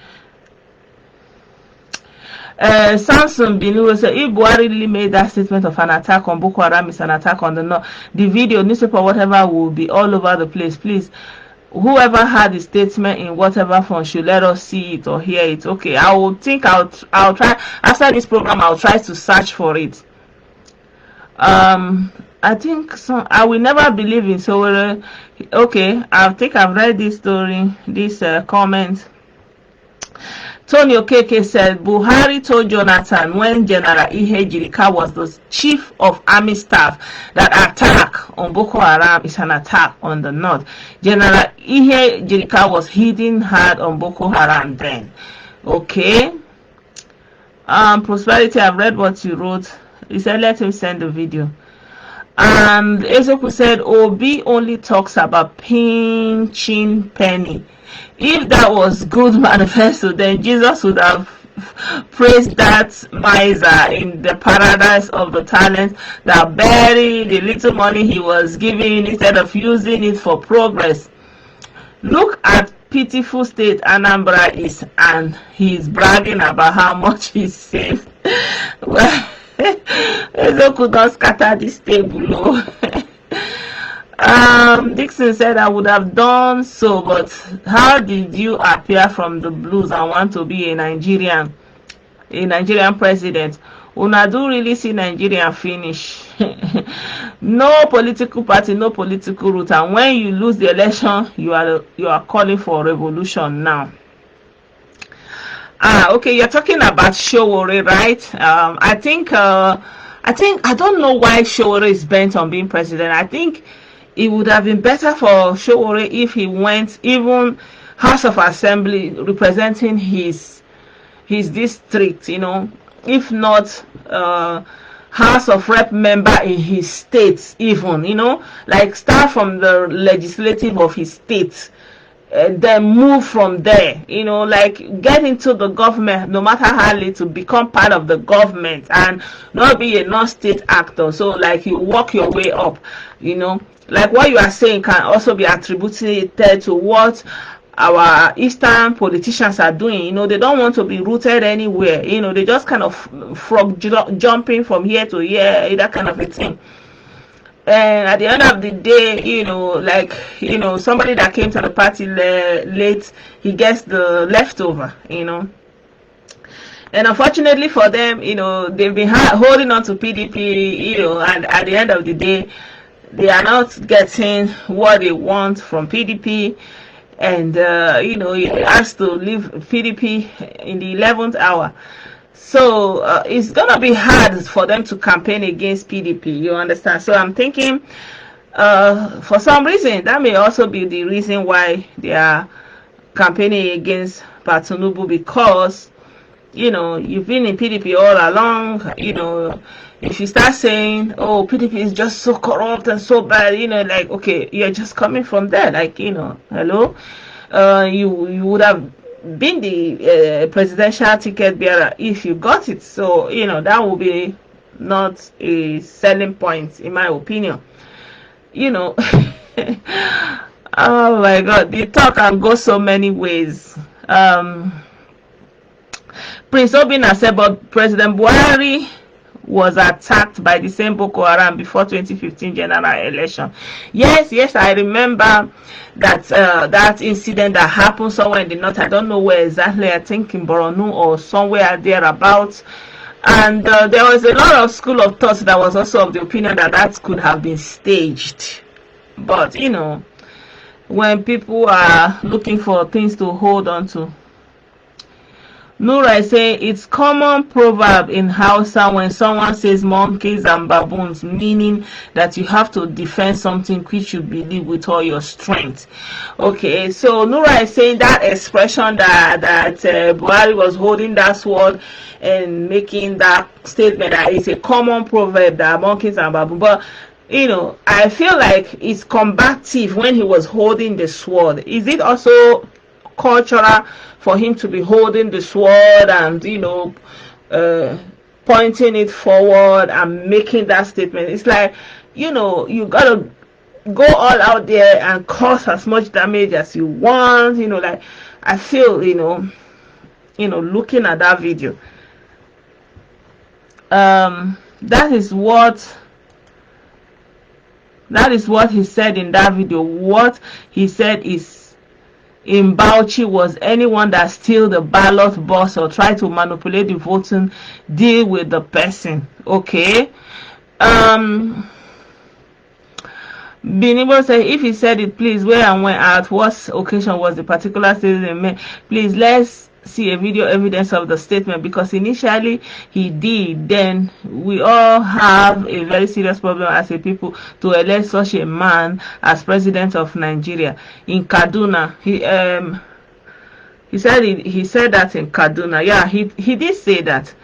Samson Binu said, if Buhari really made that statement of an attack on Boko Haram is an attack on the North, the video, newspaper, whatever, will be all over the place. Please, whoever had the statement in whatever form should let us see it or hear it. Okay, I will think I'll try after this program. I'll try to search for it. I think so. I will never believe in so. Okay, I think I've read this story, this comment. Tony Okeke said, Buhari told Jonathan when General Ihe Jirika was the chief of army staff that attack on Boko Haram is an attack on the North. General Ihe Jirika was hitting hard on Boko Haram then. Okay. Prosperity, I've read what you wrote. He said, let him send the video. And Ezeku said, Obi only talks about pinching penny. If that was good manifesto, then Jesus would have praised that miser in the paradise of the talents that buried the little money he was giving instead of using it for progress. Look at pitiful state Anambra is, and he's bragging about how much he saved. Well, Ezeku don't scatter this table. Dixon said, I would have done so, but how did you appear from the blues and want to be a Nigerian president? Una do really see Nigerian finish. No political party, no political route, and when you lose the election, you are calling for revolution now. Okay, you're talking about Showore, right? I don't know why Showore is bent on being president. I think it would have been better for Showore if he went even House of Assembly representing his district, you know, if not House of Rep member in his state, even, you know, like start from the legislative of his state and then move from there, you know, like get into the government, no matter how little, become part of the government and not be a non-state actor. So like you work your way up, you know, like what you are saying can also be attributed to what our Eastern politicians are doing. You know, they don't want to be rooted anywhere. You know, they just kind of frog jumping from here to here, that kind of a thing. And at the end of the day, you know, like, you know, somebody that came to the party late, he gets the leftover, you know. And unfortunately for them, you know, they've been holding on to PDP, you know, and at the end of the day, they are not getting what they want from PDP. And, you know, he has to leave PDP in the 11th hour. So it's going to be hard for them to campaign against PDP, you understand? So I'm thinking for some reason, that may also be the reason why they are campaigning against Tinubu, because, you know, you've been in PDP all along. You know, if you start saying, oh, PDP is just so corrupt and so bad, you know, like, okay, you're just coming from there, like, you know, hello, you would have been the presidential ticket bearer if you got it. So, you know, that would be not a selling point, in my opinion, you know. Oh my God, the talk can go so many ways. Prince Obinna said, but President Buhari was attacked by the same Boko Haram before 2015 general election. Yes, I remember that that incident that happened somewhere in the north. I don't know where exactly. I think in Borno or somewhere thereabouts. And there was a lot of school of thought that was also of the opinion that that could have been staged. But, you know, when people are looking for things to hold on to, Nura is saying it's common proverb in Hausa when someone says monkeys and baboons, meaning that you have to defend something which you believe with all your strength. Okay, so Nura is saying that expression that Buhari was holding that sword and making that statement that it's a common proverb that monkeys and baboons. But you know, I feel like it's combative when he was holding the sword. Is it also cultural for him to be holding the sword and, you know, pointing it forward and making that statement? It's like, you know, you gotta go all out there and cause as much damage as you want. You know, like, I feel, you know, looking at that video, that is what he said in that video. What he said is, in Bauchi, was anyone that steal the ballot box or try to manipulate the voting, deal with the person. Okay. Binibo said, if he said it, please, where and when, at what occasion was the particular statement? Please, let's see a video evidence of the statement, because initially he did. Then we all have a very serious problem as a people to elect such a man as president of Nigeria. In Kaduna, he said that in Kaduna. Yeah, he did say that.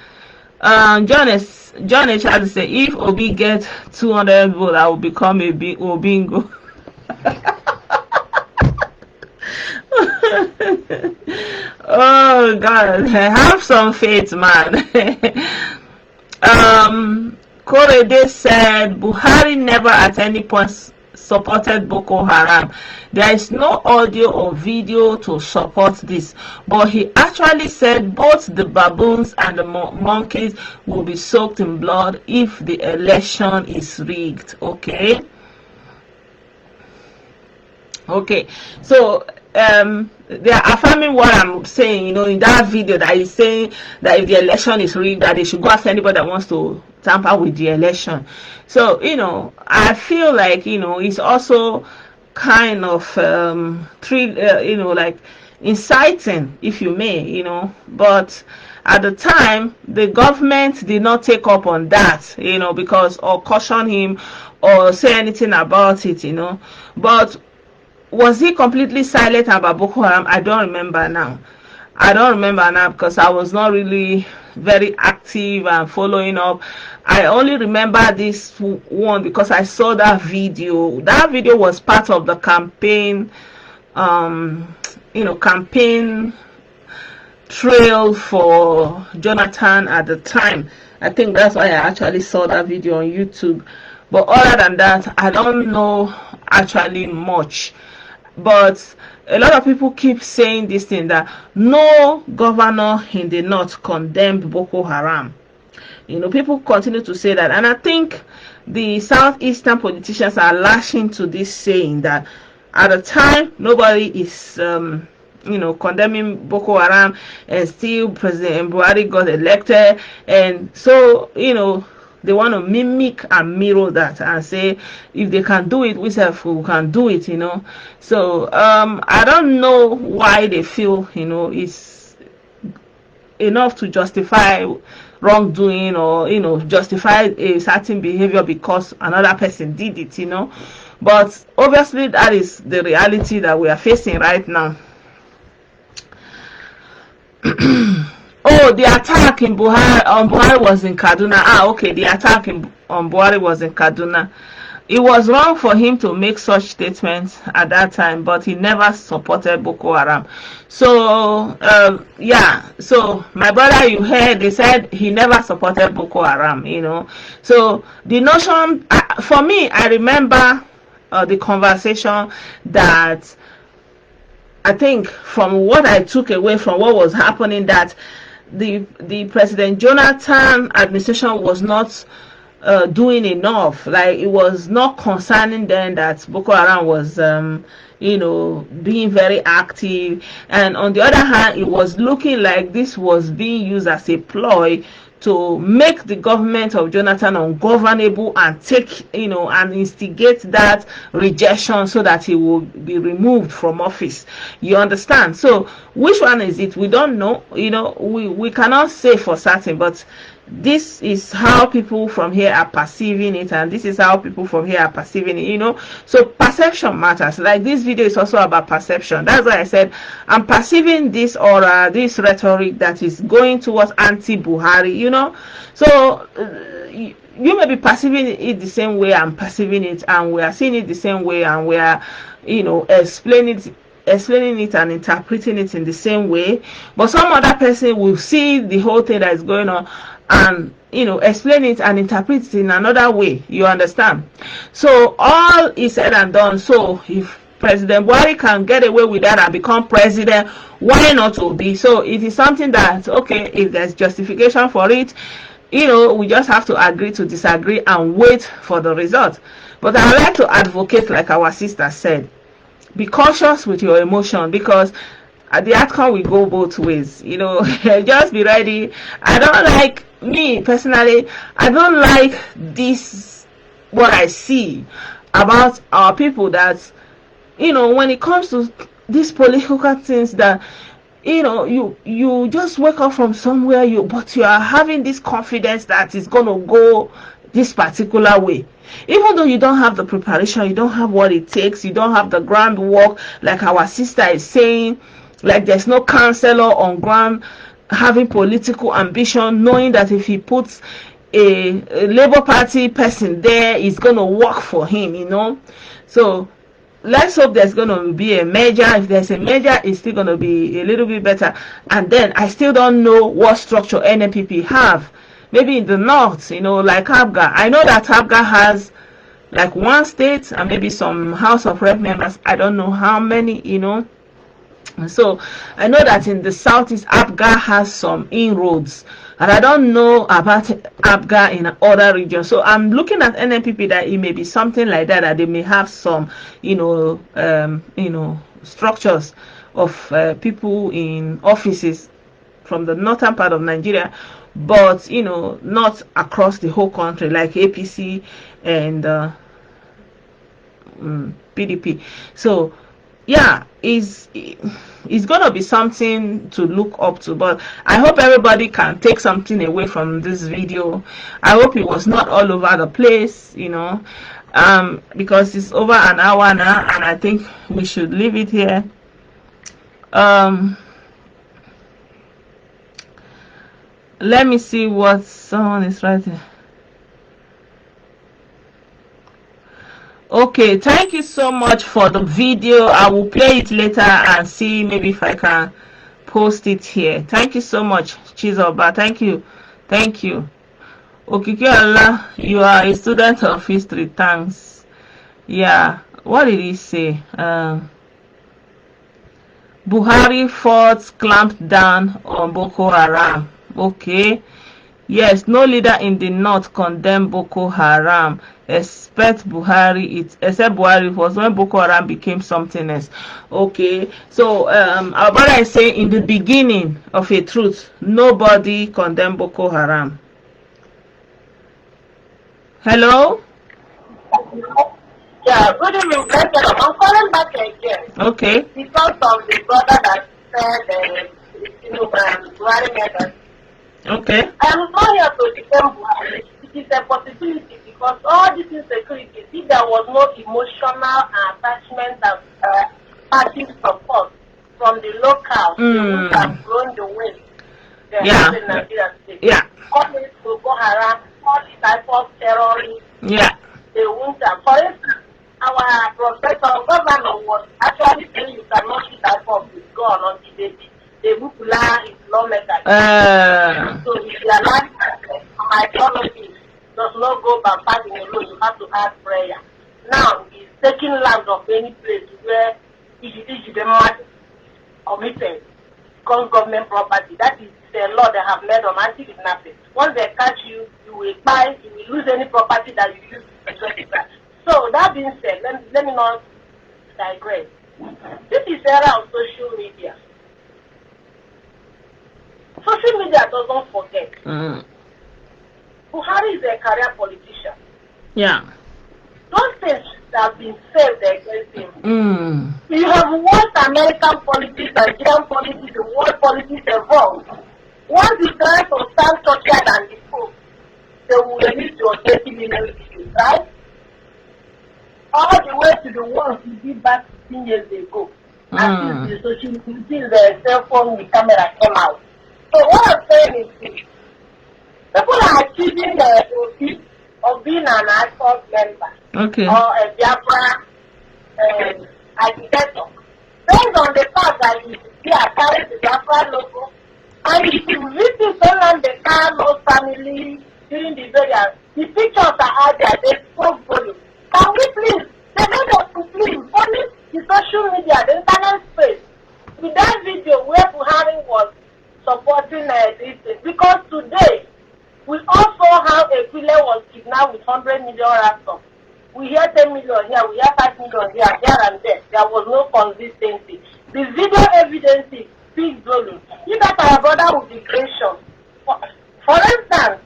John H. said, if Obi get 200 votes, I will become a Obingo. Oh God, have some faith, man. Korede said Buhari never at any point supported Boko Haram. There is no audio or video to support this, but he actually said both the baboons and the monkeys will be soaked in blood if the election is rigged. Okay, so they are affirming what I'm saying, you know, in that video, that he's saying that if the election is rigged, that they should go after anybody that wants to tamper with the election. So, you know, I feel like, you know, it's also kind of you know, like inciting, if you may, you know. But at the time, the government did not take up on that, you know, because, or caution him or say anything about it, you know. But was he completely silent about Boko Haram? I don't remember now. Because I was not really very active and following up. I only remember this one because I saw that video. That video was part of the campaign, you know, campaign trail for Jonathan at the time. I think that's why I actually saw that video on YouTube. But other than that, I don't know actually much. But a lot of people keep saying this thing, that no governor in the north condemned Boko Haram. You know, people continue to say that, and I think the southeastern politicians are lashing to this, saying that at the time nobody is you know, condemning Boko Haram, and still President Buhari got elected. And so, you know, they want to mimic and mirror that and say, if they can do it, we can do it, you know. So I don't know why they feel, you know, it's enough to justify wrongdoing, or, you know, justify a certain behavior because another person did it, you know. But obviously that is the reality that we are facing right now. Oh, the attack in Buhari was in Kaduna. Okay, the attack on Buhari was in Kaduna. It was wrong for him to make such statements at that time, but he never supported Boko Haram. So, yeah. So, my brother, you heard, they said he never supported Boko Haram, you know. So, the notion, for me, I remember the conversation that, I think, from what I took away from what was happening, that the President Jonathan administration was not doing enough. Like, it was not concerning them that Boko Haram was you know, being very active, and on the other hand, it was looking like this was being used as a ploy to make the government of Jonathan ungovernable and take, and instigate that rejection so that he will be removed from office. You understand? So which one is it? We don't know. We cannot say for certain, but this is how people from here are perceiving it, and this is how people from here are perceiving it. So perception matters. Like, this video is also about perception. That's why I said I'm perceiving this aura, this rhetoric that is going towards anti-Buhari. So you may be perceiving it the same way I'm perceiving it, and we are seeing it the same way, and we are explaining it and interpreting it in the same way, but some other person will see the whole thing that is going on and explain it and interpret it in another way. You understand? So all is said and done. So if President Buhari can get away with that and become president, why not Obi? So it is something that, okay, if there's justification for it, we just have to agree to disagree and wait for the result. But I like to advocate, like our sister said, be cautious with your emotion, because the outcome will go both ways. Just be ready. Me personally, I don't like this, what I see about our people, that when it comes to these political things, that you just wake up from somewhere, but you are having this confidence that it's going to go this particular way, even though you don't have the preparation, you don't have what it takes, you don't have the groundwork, like our sister is saying. Like, there's no counselor on ground having political ambition, knowing that if he puts a Labour Party person there, it's going to work for him. So let's hope there's going to be a merger. If there's a merger, it's still going to be a little bit better. And then I still don't know what structure NNPP have. Maybe in the north, like Abga. I know that Abga has like one state and maybe some House of Rep members. I don't know how many, So I know that in the southeast, Abga has some inroads, and I don't know about Abga in other regions. So I'm looking at NNPP that it may be something like that, that they may have some, structures of people in offices from the northern part of Nigeria, but not across the whole country, like APC and PDP. So yeah, it's gonna be something to look up to. But I hope everybody can take something away from this video. I hope it was not all over the place, because it's over an hour now, and I think we should leave it here. Let me see what someone is writing. Okay, thank you so much for the video. I will play it later and see maybe if I can post it here. Thank you so much, Chizoba. Thank you. Okay, Allah, you are a student of history. Thanks. Yeah, what did he say? Buhari force clamped down on Boko Haram. Okay. Yes, no leader in the north condemned Boko Haram except Buhari. It was when Boko Haram became something else. Okay, so our brother is saying in the beginning of a truth, nobody condemned Boko Haram. Hello? Yeah, good evening, Blessedom. I'm calling back again. Okay. Because of the brother that said, Buhari made us. Okay. I'm not here to defend Buhari. It is a possibility, because all these insecurities, if there was no emotional attachment and party support from the locals, they would have grown the way they have in Nigeria State. Yeah. All this Boko Haram, all these type of terrorists, they won't have. For instance, our professor governor was actually saying you cannot eat type of with God until the Bukula is lawmaker. So if you are like my economy does not go by passing alone, you have to add prayer. Now he's taking land of any place where the committed becomes government property. That is the law they have made on anti-kidnapping. Once they catch you, you will buy, you will lose any property that you use to sweat that. So that being said, let me not digress. This is the era of social media. Social media doesn't forget. Buhari is a career politician. Yeah. Those things have been said against him. You have watched American politics, Nigerian politics, the world politics evolve. Once you try to stand touchier than the Pope, they will release your 30 million videos, right? All the way to the ones you did back 15 years ago. Until the social media, the cell phone with camera came out. So what I'm saying is this. People are achieving the office of being an ASCOS member. Okay. Or a Biafra architect. Based on the fact that you are carrying the Biafra logo, and if you visit someone the Carlos family during the burial, the pictures are out there, they spoke volume. Can we please, they don't want to please, only the social media, the internet space, with that video where Buhari was supporting this, because today, we also have a village was kidnapped with 100 million ransom. We hear 10 million here, we hear 5 million here and there. There was no consistency. The video evidence speaks volume. If that our brother would be gracious. For instance,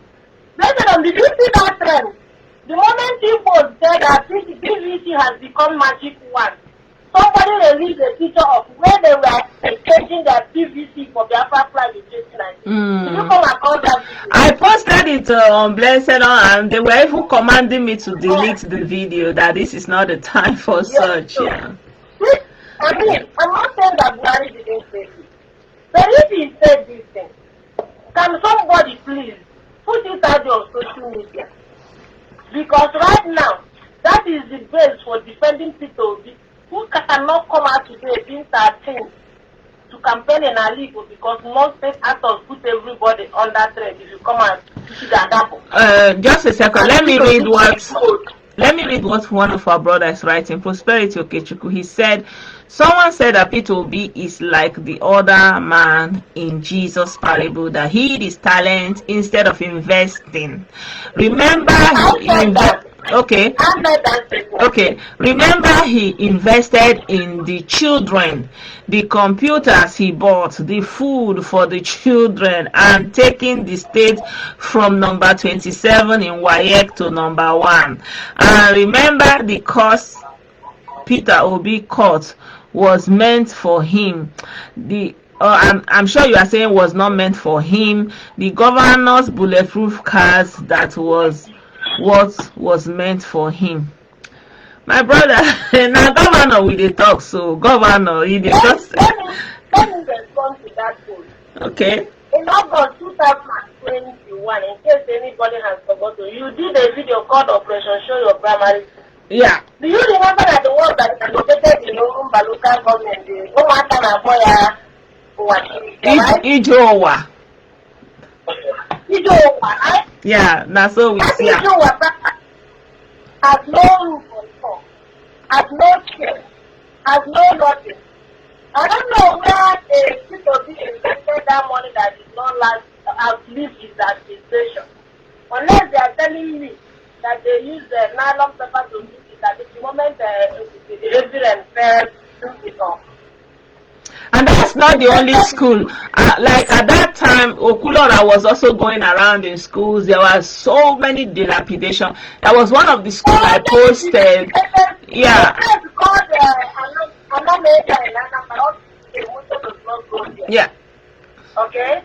Blessedom, did you see that trend? The moment people said that PVC has become magic one, somebody released a picture of where they were exchanging their PVC for their flag in 2019. Did you come across that video? I posted it on Blessedom, and they were even commanding me to delete the video, that this is not the time for such. So, I mean, I'm not saying that Buhari didn't say this. But if he said this thing, can somebody please put it out on social media? Because right now, that is the base for defending people who cannot come out today being 13 to campaign in a legal, because non-state actors put everybody under threat if you come out to see the example. Just a second, let me read what one of our brothers writing. Prosperity Okechukwu, he said, someone said that P2B is like the other man in Jesus' parable, that he hid his talent instead of investing. Remember, remember he invested in the children, the computers he bought, the food for the children, and taking the state from number 27 in WAEC to number 1. And remember, the course Peter Obi caught was meant for him. I'm sure you are saying was not meant for him. The governor's bulletproof cars, that was what was meant for him. My brother, now governor with the talk, so governor, he discussed. Let me respond to that point. Okay. In August 2021, in case anybody has forgotten, you did a video called Operation Show Your Primary. Yeah. Do you remember that the ones that are located in Urumba local government, the Omata Naboya, Ijowa, right? Yeah, that's so we see. Has no room for talk, has no care, has no nothing. I don't know where people invested that money that did not last, outlive his administration. Unless they are telling me that they use the nylon paper to use it, at the moment the resident fair took it off. And that's not the only school. Like at that time, Okulora was also going around in schools. There was so many dilapidation. That was one of the schools I posted. Yeah. Yeah. Okay.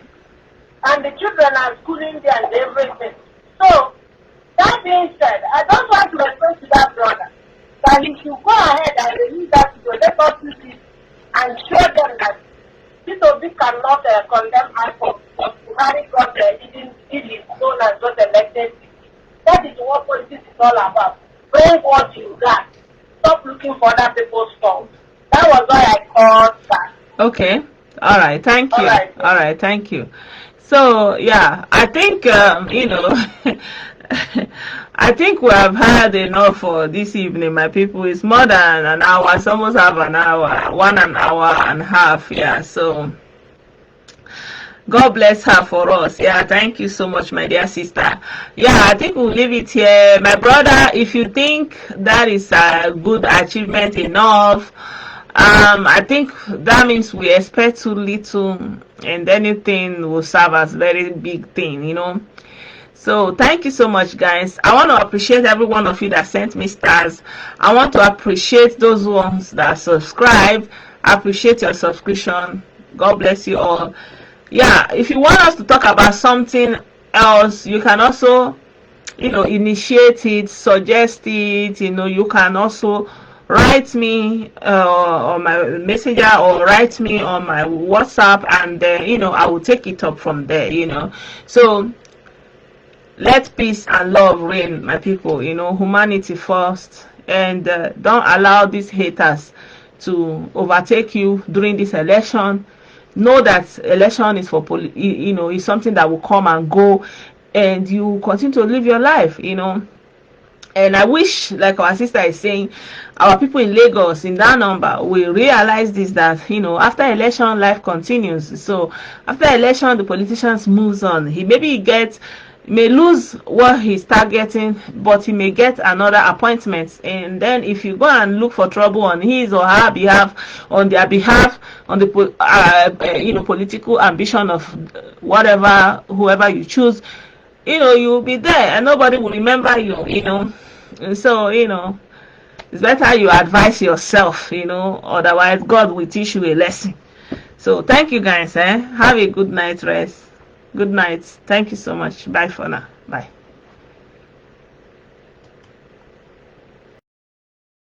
And the children are schooling there and everything. So that being said, I don't want to respond to that brother. That he should go ahead and release that to let us see it and show them that P2B cannot condemn us for Buhari got did his own and got elected. That is what politics is all about. Bring what you got. Stop looking for other people's fault. That was why I called that. Okay. All right. Thank you. All right. Thank you. So yeah, I think I think we have had enough for this evening, my people. It's more than an hour. It's almost half an hour, an hour and a half. Yeah. So God bless her for us. Yeah. Thank you so much, my dear sister. Yeah. I think we'll leave it here, my brother. If you think that is a good achievement enough, I think that means we expect too little, and anything will serve as very big thing, So thank you so much, guys. I want to appreciate every one of you that sent me stars. I want to appreciate those ones that subscribe. I appreciate your subscription. God bless you all. Yeah, if you want us to talk about something else, you can also, initiate it, suggest it. You can also write me on my messenger, or write me on my WhatsApp, and I will take it up from there. So let peace and love reign, my people. Humanity first, and don't allow these haters to overtake you during this election. Know that election is for is something that will come and go, and you continue to live your life. And I wish, like our sister is saying, our people in Lagos, in that number, will realize this, that after election, life continues. So after election, the politicians moves on. He may lose what he's targeting, but he may get another appointment. And then if you go and look for trouble on his or her behalf, on their behalf, on the political ambition of whoever you choose, you'll be there and nobody will remember you. And so it's better you advise yourself. Otherwise God will teach you a lesson. So thank you, guys. Have a good night rest. Good night. Thank you so much. Bye for now. Bye.